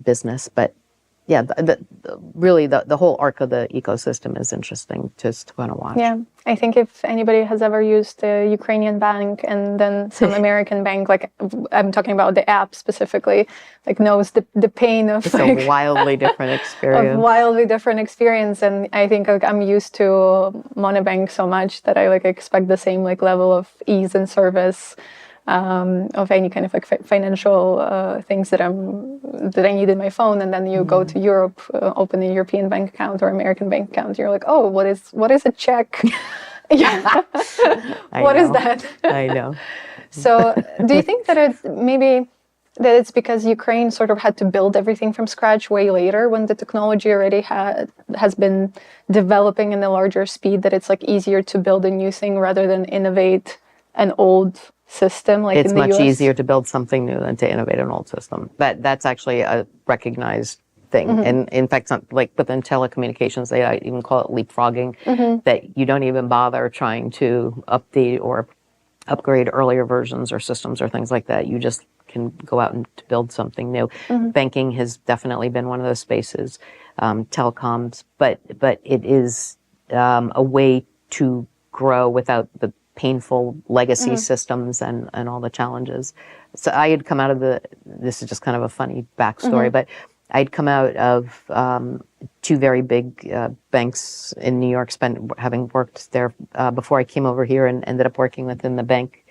business. But yeah, really the whole arc of the ecosystem is interesting just to kind of watch. Yeah, I think if anybody has ever used a Ukrainian bank and then some American bank, like I'm talking about the app specifically, like knows the pain of it's a wildly different experience. And I think like I'm used to Monobank so much that I like expect the same like level of ease and service. Of any kind of like financial things that I need in my phone, and then you go to Europe, open a European bank account or American bank account. You're like, oh, what is a check? What is that? I know. So, do you think that it's because Ukraine sort of had to build everything from scratch way later when the technology already has been developing in a larger speed, that it's like easier to build a new thing rather than innovate an old system like it's in the much US? Easier to build something new than to innovate an old system. That's actually a recognized thing. And in fact, like within telecommunications, they even call it leapfrogging, that you don't even bother trying to update or upgrade earlier versions or systems or things like that. You just can go out and build something new. Banking has definitely been one of those spaces, telecoms, but it is a way to grow without the painful legacy systems and all the challenges. So I had come out of this is just kind of a funny backstory, but I'd come out of two very big banks in New York, having worked there before I came over here and ended up working within the bank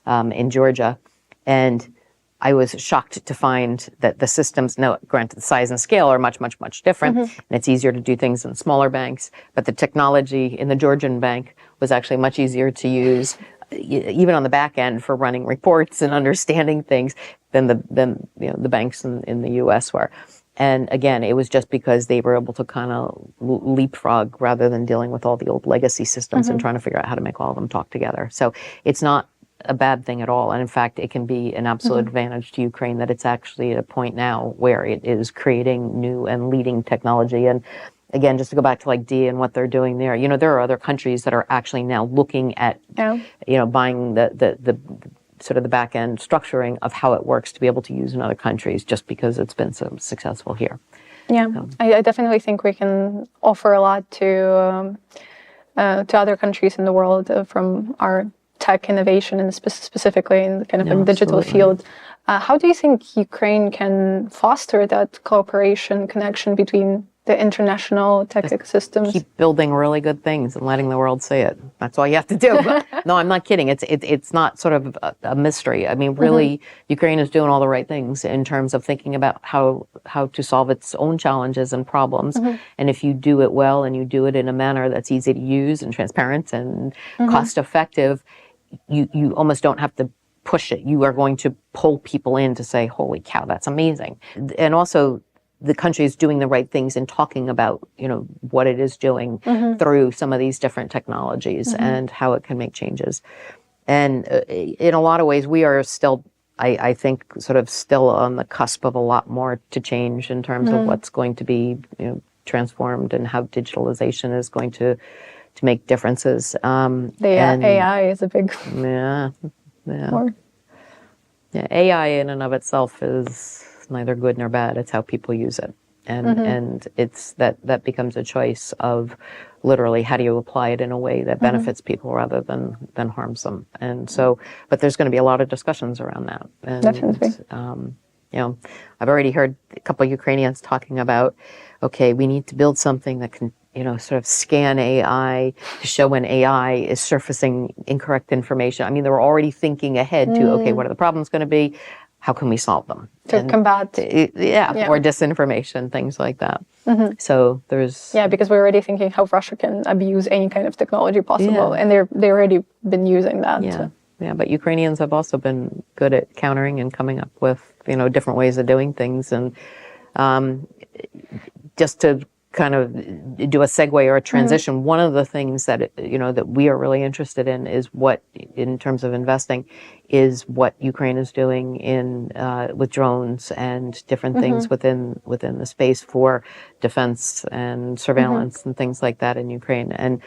in Georgia. And I was shocked to find that the systems, now granted the size and scale are much, much, much different, and it's easier to do things in smaller banks, but the technology in the Georgian bank was actually much easier to use, even on the back end for running reports and understanding things than the banks in the U.S. were. And again, it was just because they were able to kind of leapfrog rather than dealing with all the old legacy systems and trying to figure out how to make all of them talk together. So it's not a bad thing at all. And in fact, it can be an absolute advantage to Ukraine that it's actually at a point now where it is creating new and leading technology. And again, just to go back to like D and what they're doing there, there are other countries that are actually now looking at, buying the sort of the back end structuring of how it works to be able to use in other countries just because it's been so successful here. Yeah, so. I definitely think we can offer a lot to other countries in the world from our tech innovation and specifically in the kind of digital field. How do you think Ukraine can foster that cooperation, connection between the international tech ecosystems? Keep building really good things and letting the world see it. That's all you have to do. No, I'm not kidding. It's not sort of a mystery. I mean, really, Ukraine is doing all the right things in terms of thinking about how to solve its own challenges and problems. And if you do it well and you do it in a manner that's easy to use and transparent and cost effective, you almost don't have to push it. You are going to pull people in to say, holy cow, that's amazing. And also the country is doing the right things in talking about, what it is doing through some of these different technologies and how it can make changes. And in a lot of ways, we are still, I think, sort of still on the cusp of a lot more to change in terms of what's going to be, transformed and how digitalization is going to make differences. AI is a big AI in and of itself is neither good nor bad. It's how people use it. And it's that becomes a choice of literally how do you apply it in a way that benefits people rather than harms them. And so, but there's going to be a lot of discussions around that. And, definitely. I've already heard a couple of Ukrainians talking about, okay, we need to build something that can, sort of scan AI to show when AI is surfacing incorrect information. I mean, they were already thinking ahead to, okay, what are the problems going to be? How can we solve them? To combat. Or disinformation, things like that. So there's... Yeah, because we're already thinking how Russia can abuse any kind of technology possible. And they've already been using that. Yeah, but Ukrainians have also been good at countering and coming up with, different ways of doing things. And just to kind of do a segue or a transition, one of the things that, that we are really interested in is what, in terms of investing, is what Ukraine is doing in with drones and different things within the space for defense and surveillance and things like that in Ukraine. And,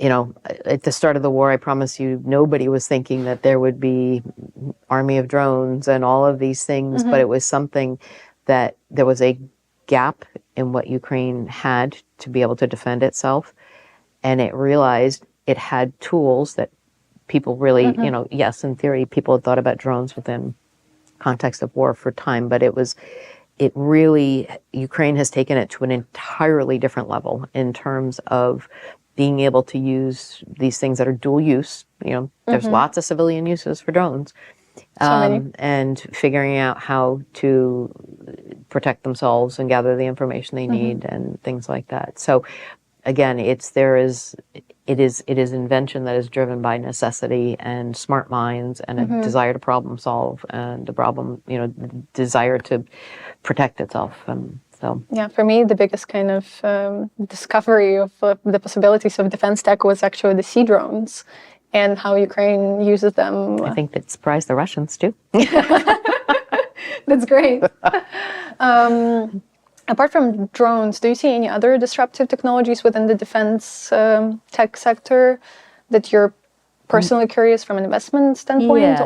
at the start of the war, I promise you, nobody was thinking that there would be army of drones and all of these things, but it was something that there was a gap in what Ukraine had to be able to defend itself. And it realized it had tools that people really, yes, in theory, people had thought about drones within context of war for time, but Ukraine has taken it to an entirely different level in terms of being able to use these things that are dual use. There's lots of civilian uses for drones. And figuring out how to protect themselves and gather the information they need and things like that. So again, it is invention that is driven by necessity and smart minds and a desire to problem solve and desire to protect itself. Yeah, for me, the biggest kind of discovery of the possibilities of defense tech was actually the sea drones and how Ukraine uses them. I think that surprised the Russians too. That's great. Apart from drones, do you see any other disruptive technologies within the defense tech sector that you're personally curious from an investment standpoint,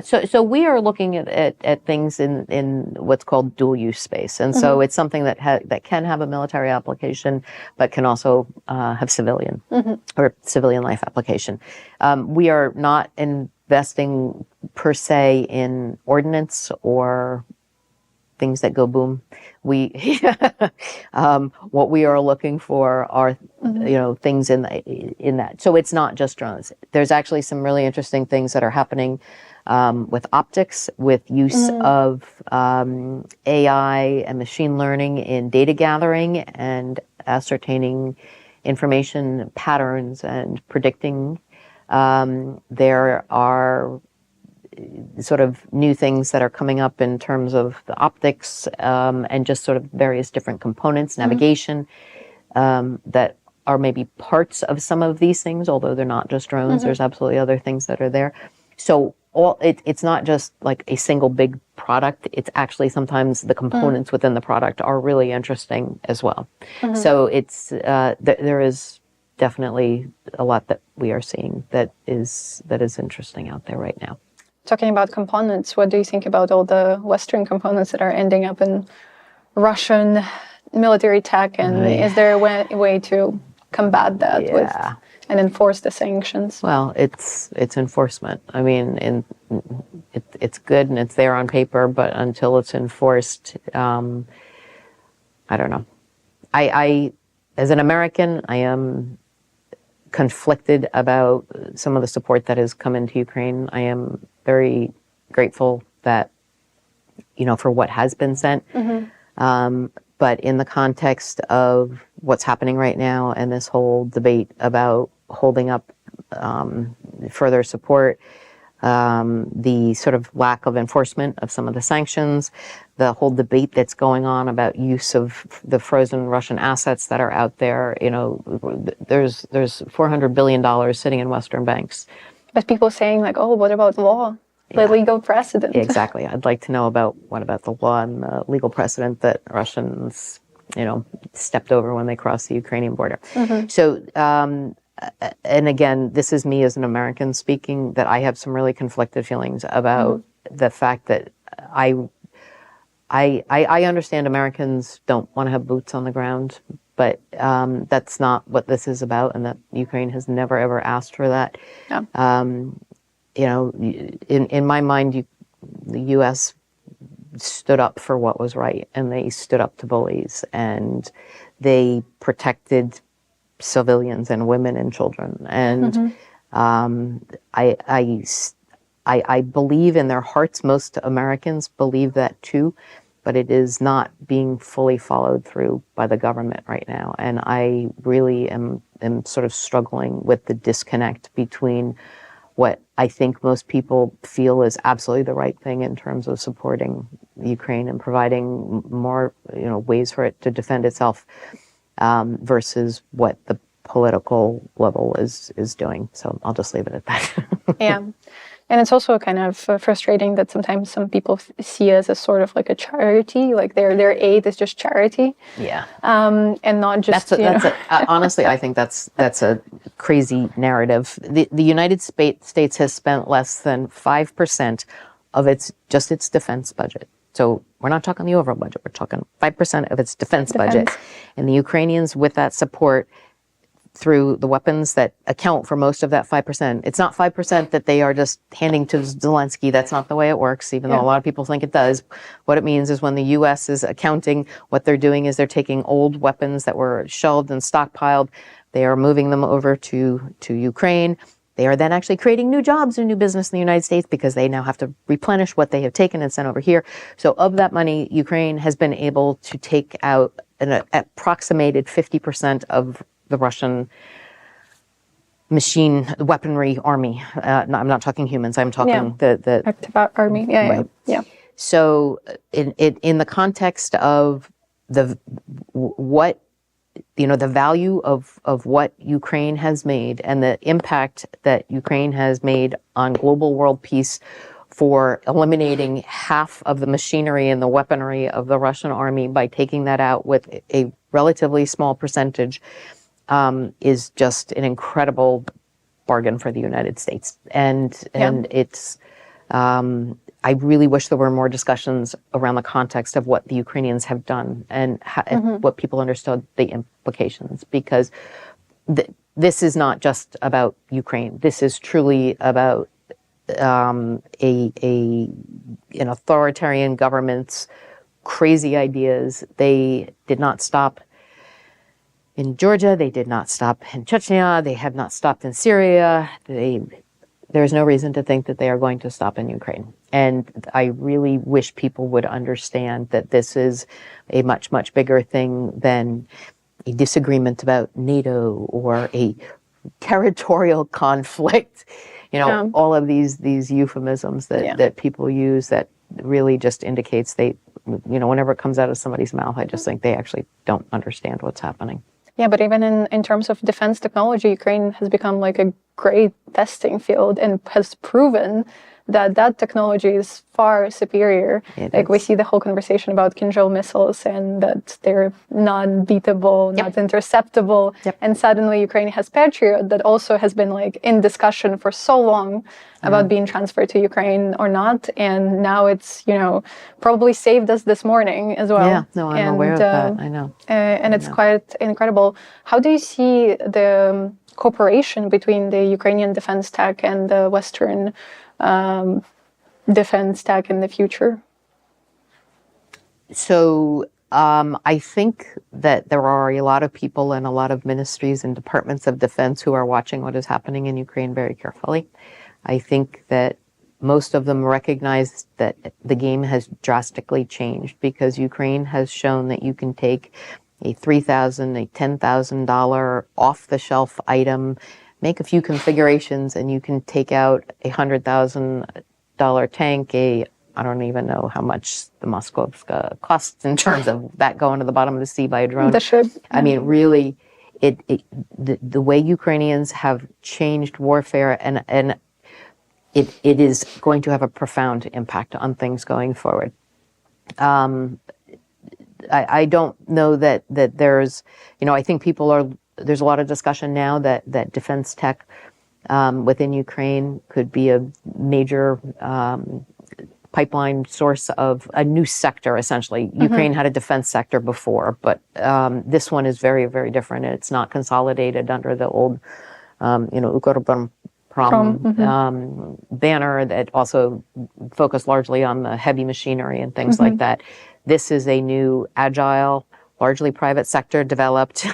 So we are looking at things in what's called dual use space, and so it's something that can have a military application, but can also have civilian or civilian life application. We are not investing per se in ordnance or things that go boom. We, what we are looking for are, things in that. So it's not just drones. There's actually some really interesting things that are happening with optics, with use of AI and machine learning in data gathering and ascertaining information patterns and predicting. There are sort of new things that are coming up in terms of the optics and just sort of various different components, navigation, that are maybe parts of some of these things, although they're not just drones. There's absolutely other things that are there. So it's not just like a single big product. It's actually sometimes the components within the product are really interesting as well. So it's there is definitely a lot that we are seeing that is interesting out there right now. Talking about components, what do you think about all the Western components that are ending up in Russian military tech? And is there a way to combat that with and enforce the sanctions? Well, it's enforcement. I mean, it's good and it's there on paper, but until it's enforced, I don't know. I as an American, I am conflicted about some of the support that has come into Ukraine. I am very grateful that, for what has been sent. But in the context of what's happening right now and this whole debate about holding up further support, the sort of lack of enforcement of some of the sanctions, the whole debate that's going on about use of the frozen Russian assets that are out there, there's $400 billion sitting in Western banks. But people saying like, oh, what about law? The legal precedent. Exactly. I'd like to know what about the law and the legal precedent that Russians, stepped over when they crossed the Ukrainian border. So, and again, this is me as an American speaking, that I have some really conflicted feelings about the fact that I understand Americans don't want to have boots on the ground, but that's not what this is about, and that Ukraine has never ever asked for that. In my mind, the U.S. stood up for what was right, and they stood up to bullies, and they protected civilians and women and children. And I believe in their hearts, most Americans believe that too, but it is not being fully followed through by the government right now. And I really am sort of struggling with the disconnect between what I think most people feel is absolutely the right thing in terms of supporting Ukraine and providing more, ways for it to defend itself, versus what the political level is doing. So I'll just leave it at that. And it's also kind of frustrating that sometimes some people see us as sort of like a charity, like their aid is just charity. And not just, honestly, I think that's a crazy narrative. The United States has spent less than 5% of its defense budget. So we're not talking the overall budget, we're talking 5% of its defense budget. And the Ukrainians, with that support, through the weapons that account for most of that 5%. It's not 5% that they are just handing to Zelensky. That's not the way it works, even though a lot of people think it does. What it means is when the U.S. is accounting, what they're doing is they're taking old weapons that were shelved and stockpiled. They are moving them over to Ukraine. They are then actually creating new jobs and new business in the United States because they now have to replenish what they have taken and sent over here. So of that money, Ukraine has been able to take out an approximated 50% of the Russian machine weaponry army. I'm not talking humans. I'm talking the active army. So in the context of the value of what Ukraine has made and the impact that Ukraine has made on global world peace for eliminating half of the machinery and the weaponry of the Russian army by taking that out with a relatively small percentage, is just an incredible bargain for the United States. And it's, I really wish there were more discussions around the context of what the Ukrainians have done and what people understood the implications, because this is not just about Ukraine. This is truly about an authoritarian government's crazy ideas. They did not stop in Georgia. They did not stop in Chechnya. They have not stopped in Syria. There's no reason to think that they are going to stop in Ukraine. And I really wish people would understand that this is a much, much bigger thing than a disagreement about NATO or a territorial conflict. All of these euphemisms that people use that really just indicates whenever it comes out of somebody's mouth, I just think they actually don't understand what's happening. Yeah, but even in terms of defense technology, Ukraine has become like a great testing field and has proven that technology is far superior. We see the whole conversation about Kinjal missiles and that they're non-beatable, not interceptable. And suddenly Ukraine has Patriot that also has been in discussion for so long about being transferred to Ukraine or not. And now it's, probably saved us this morning as well. Yeah, no, I'm aware of that. I know. And it's quite incredible. How do you see the cooperation between the Ukrainian defense tech and the Western defense tech in the future? So I think that there are a lot of people and a lot of ministries and departments of defense who are watching what is happening in Ukraine very carefully. I think that most of them recognize that the game has drastically changed because Ukraine has shown that you can take a $3,000, a $10,000 off-the-shelf item, make a few configurations, and you can take out a $100,000 tank, I don't even know how much the Moskovska costs in terms of that going to the bottom of the sea by a drone. The ship. I mean, really, the way Ukrainians have changed warfare, and it is going to have a profound impact on things going forward. I don't know that there's, I think there's a lot of discussion now that defense tech within Ukraine could be a major pipeline source of a new sector, essentially. Ukraine had a defense sector before, but this one is very, very different. And it's not consolidated under the old, Ukrbom banner that also focused largely on the heavy machinery and things like that. This is a new, agile, largely private sector developed,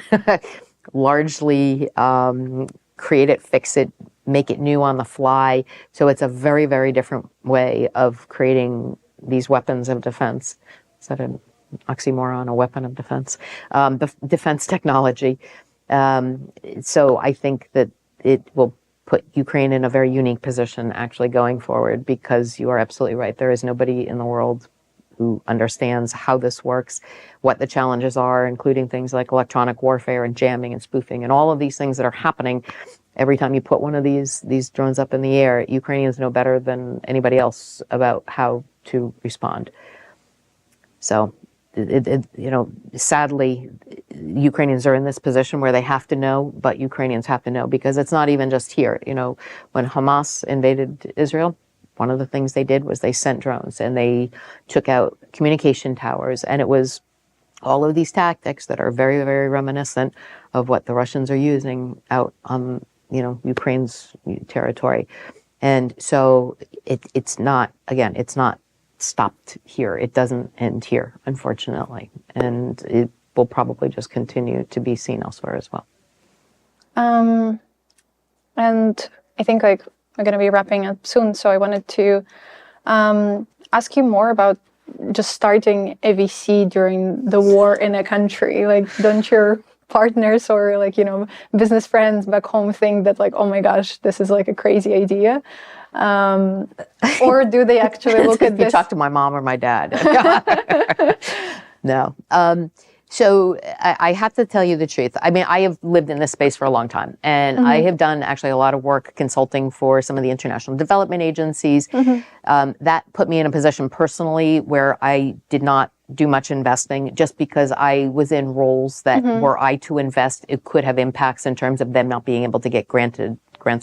largely create it, fix it, make it new on the fly. So it's a very, very different way of creating these weapons of defense. Is that an oxymoron, a weapon of defense? Defense technology. So I think that it will put Ukraine in a very unique position actually going forward, because you are absolutely right. There is nobody in the world who understands how this works, what the challenges are, including things like electronic warfare and jamming and spoofing and all of these things that are happening every time you put one of these drones up in the air. Ukrainians know better than anybody else about how to respond. So, sadly, Ukrainians are in this position where they have to know, but Ukrainians have to know, because it's not even just here. When Hamas invaded Israel, one of the things they did was they sent drones and they took out communication towers, and it was all of these tactics that are very, very reminiscent of what the Russians are using out on, Ukraine's territory. And so it's not stopped here. It doesn't end here, unfortunately. And it will probably just continue to be seen elsewhere as well. And I think we're going to be wrapping up soon. So I wanted to ask you more about just starting a VC during the war in a country. Don't your partners or business friends back home think that oh my gosh, this is a crazy idea? Or do they actually look at this? You talk to my mom or my dad. No. So I have to tell you the truth. I mean, I have lived in this space for a long time, and I have done actually a lot of work consulting for some of the international development agencies. That put me in a position personally where I did not do much investing, just because I was in roles that were I to invest, it could have impacts in terms of them not being able to get grants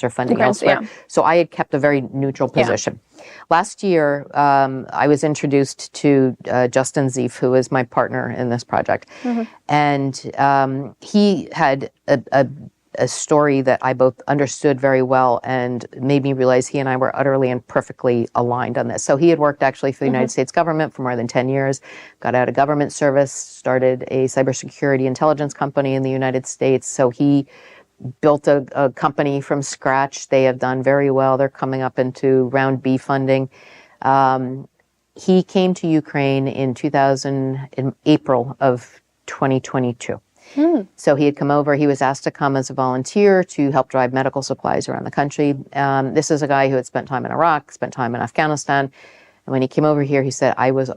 or funding elsewhere. Yeah. So I had kept a very neutral position. Yeah. Last year, I was introduced to Justin Zief, who is my partner in this project. And he had a a story that I both understood very well and made me realize he and I were utterly and perfectly aligned on this. So he had worked actually for the United States government for more than 10 years, got out of government service, started a cybersecurity intelligence company in the United States. So he built a company from scratch. They have done very well. They're coming up into round B funding. He came to Ukraine in April of 2022. So he had come over. He was asked to come as a volunteer to help drive medical supplies around the country. This is a guy who had spent time in Iraq, spent time in Afghanistan. And when he came over here, he said, I was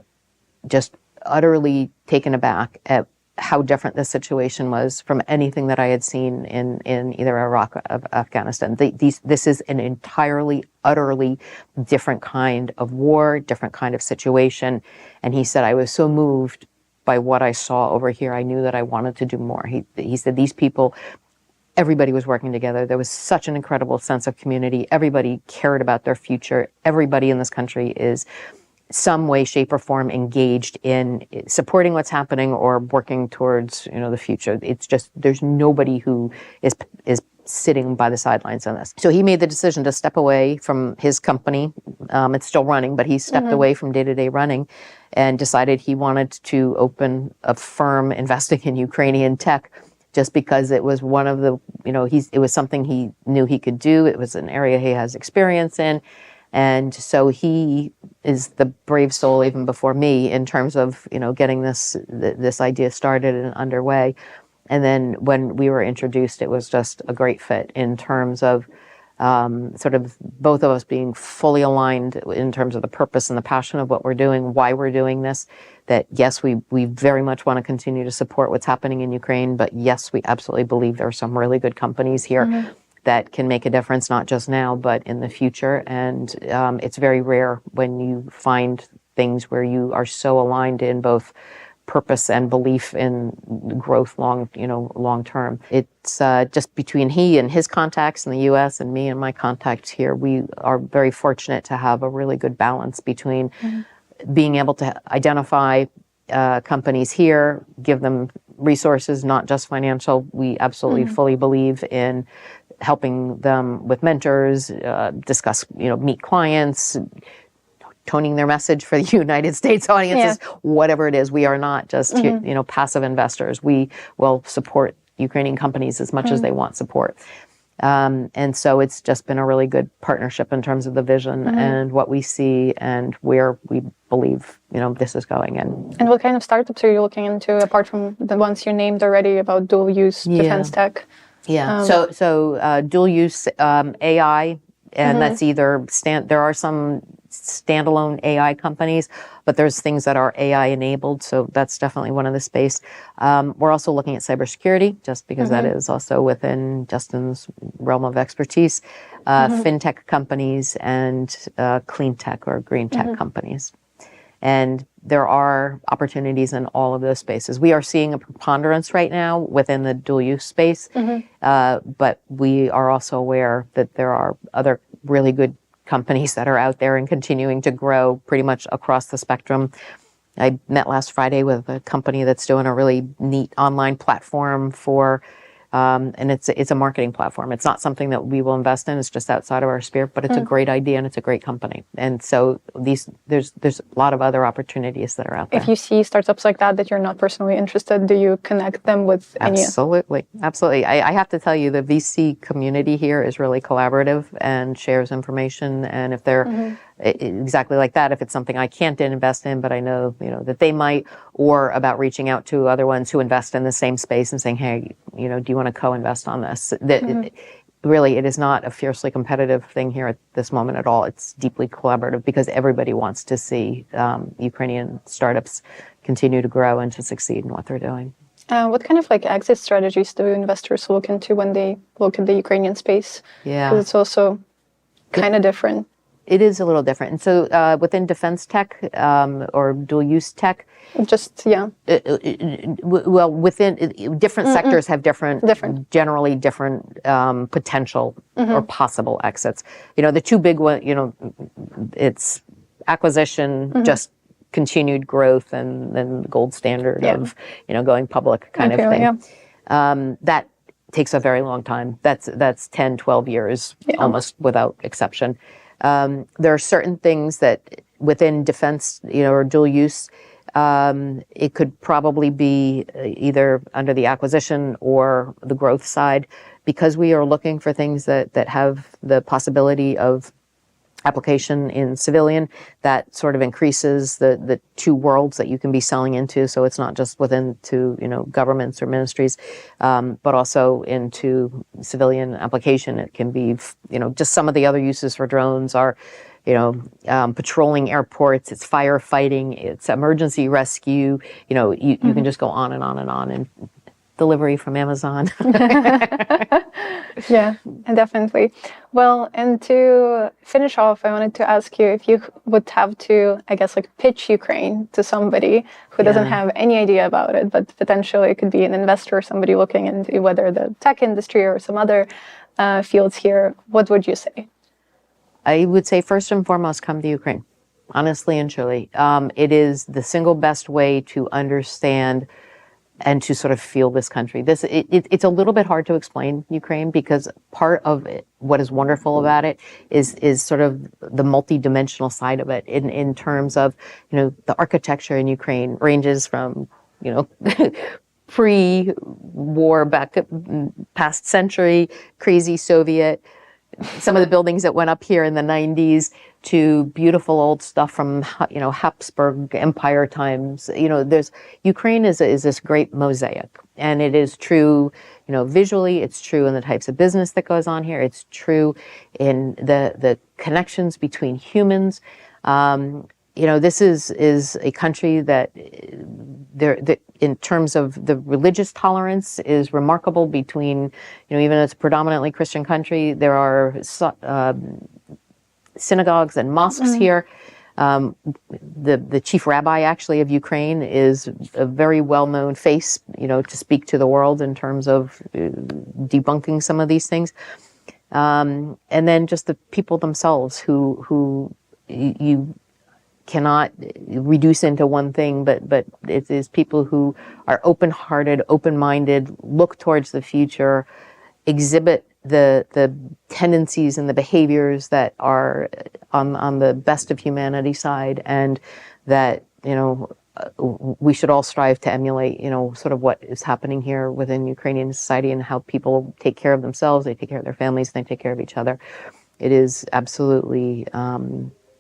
just utterly taken aback at how different this situation was from anything that I had seen in either Iraq or Afghanistan. This is an entirely, utterly different kind of war, different kind of situation. And he said, I was so moved by what I saw over here. I knew that I wanted to do more. He said, these people, everybody was working together. There was such an incredible sense of community. Everybody cared about their future. Everybody in this country is some way, shape, or form engaged in supporting what's happening or working towards, the future. It's just, there's nobody who is sitting by the sidelines on this. So he made the decision to step away from his company. It's still running, but he stepped away from day-to-day running and decided he wanted to open a firm investing in Ukrainian tech, just because it was one of the, it was something he knew he could do. It was an area he has experience in. And so he is the brave soul even before me in terms of, getting this idea started and underway. And then when we were introduced, it was just a great fit in terms of sort of both of us being fully aligned in terms of the purpose and the passion of what we're doing, why we're doing this, that yes, we very much want to continue to support what's happening in Ukraine, but yes, we absolutely believe there are some really good companies here that can make a difference, not just now, but in the future. And it's very rare when you find things where you are so aligned in both purpose and belief in growth long term. It's just between he and his contacts in the U.S. and me and my contacts here, we are very fortunate to have a really good balance between being able to identify companies here, give them resources, not just financial. We absolutely fully believe in helping them with mentors, discuss, meet clients, toning their message for the United States audiences, whatever it is. We are not just, passive investors. We will support Ukrainian companies as much as they want support. And so it's just been a really good partnership in terms of the vision and what we see and where we believe, this is going. And what kind of startups are you looking into, apart from the ones you named already about dual use defense tech? Yeah. So dual use AI, and that's either there are some standalone AI companies, but there's things that are AI enabled. So that's definitely one of the space. We're also looking at cybersecurity, just because that is also within Justin's realm of expertise. Fintech companies and clean tech or green tech companies. And there are opportunities in all of those spaces. We are seeing a preponderance right now within the dual use space, but we are also aware that there are other really good companies that are out there and continuing to grow pretty much across the spectrum. I met last Friday with a company that's doing a really neat online platform for, and it's a marketing platform. It's not something that we will invest in. It's just outside of our sphere, but it's a great idea and it's a great company. And so there's a lot of other opportunities that are out there. If you see startups like that you're not personally interested, do you connect them with any? Absolutely. I have to tell you, the VC community here is really collaborative and shares information. And if they're exactly like that, if it's something I can't invest in, but I know, that they might, or about reaching out to other ones who invest in the same space and saying, hey, do you want to co-invest on this? Really, it is not a fiercely competitive thing here at this moment at all. It's deeply collaborative because everybody wants to see Ukrainian startups continue to grow and to succeed in what they're doing. What kind of exit strategies do investors look into when they look at the Ukrainian space? Yeah. Because it's also kind of different. It is a little different. And so within defense tech or dual use tech, well, within different sectors have generally different potential or possible exits. The two big ones, it's acquisition, just continued growth, and then the gold standard of, going public kind of thing. That takes a very long time. That's 10, 12 years, almost without exception. There are certain things that within defense, or dual use, it could probably be either under the acquisition or the growth side, because we are looking for things that have the possibility of application in civilian. That sort of increases the two worlds that you can be selling into. So it's not just within to governments or ministries, but also into civilian application. It can be just some of the other uses for drones are patrolling airports, it's firefighting, it's emergency rescue. You can just go on and on and on. And delivery from Amazon. Yeah, definitely. Well, and to finish off, I wanted to ask you if you would have to, I guess, pitch Ukraine to somebody who doesn't have any idea about it, but potentially it could be an investor or somebody looking into whether the tech industry or some other fields here. What would you say? I would say first and foremost, come to Ukraine, honestly and truly. It is the single best way to understand and to sort of feel this country. It's a little bit hard to explain Ukraine, because part of it, what is wonderful about it is sort of the multi-dimensional side of it in terms of, the architecture in Ukraine ranges from, pre-war back past century, crazy Soviet, some of the buildings that went up here in the 90s, to beautiful old stuff from, Habsburg Empire times. Ukraine is this great mosaic, and it is true, visually, it's true in the types of business that goes on here. It's true in the connections between humans. This is a country that in terms of the religious tolerance is remarkable between, even though it's a predominantly Christian country, there are synagogues and mosques here. The chief rabbi actually of Ukraine is a very well-known face, to speak to the world in terms of debunking some of these things. And then just the people themselves who you cannot reduce into one thing, but it is people who are open-hearted, open-minded, look towards the future, exhibit the tendencies and the behaviors that are on the best of humanity side, and that we should all strive to emulate sort of what is happening here within Ukrainian society, and how people take care of themselves, they take care of their families, and they take care of each other. It is absolutely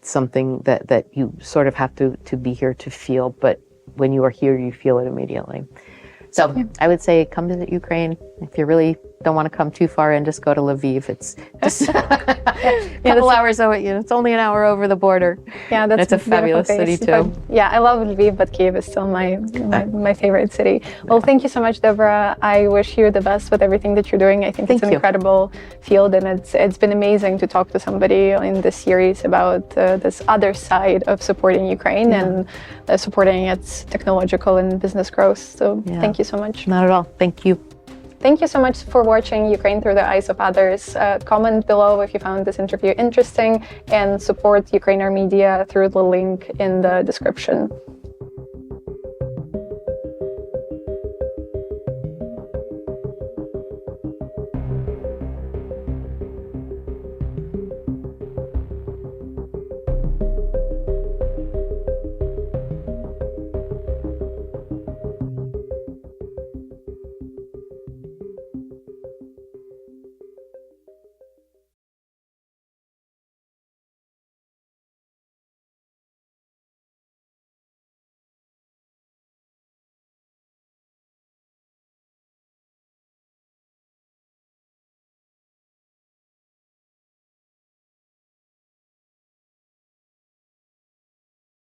something that you sort of have to be here to feel, but when you are here, you feel it immediately. So I would say come visit Ukraine. If you really don't want to come too far in, just go to Lviv. It's just a couple hours over. It's only an hour over the border. Yeah, that's it's a fabulous city too. But, I love Lviv, but Kyiv is still my favorite city. Well, thank you so much, Deborah. I wish you the best with everything that you're doing. I think it's an incredible field, and it's been amazing to talk to somebody in this series about this other side of supporting Ukraine and supporting its technological and business growth. So thank you so much. Not at all. Thank you. Thank you so much for watching Ukraine Through the Eyes of Others. Comment below if you found this interview interesting, and support Ukrainer media through the link in the description.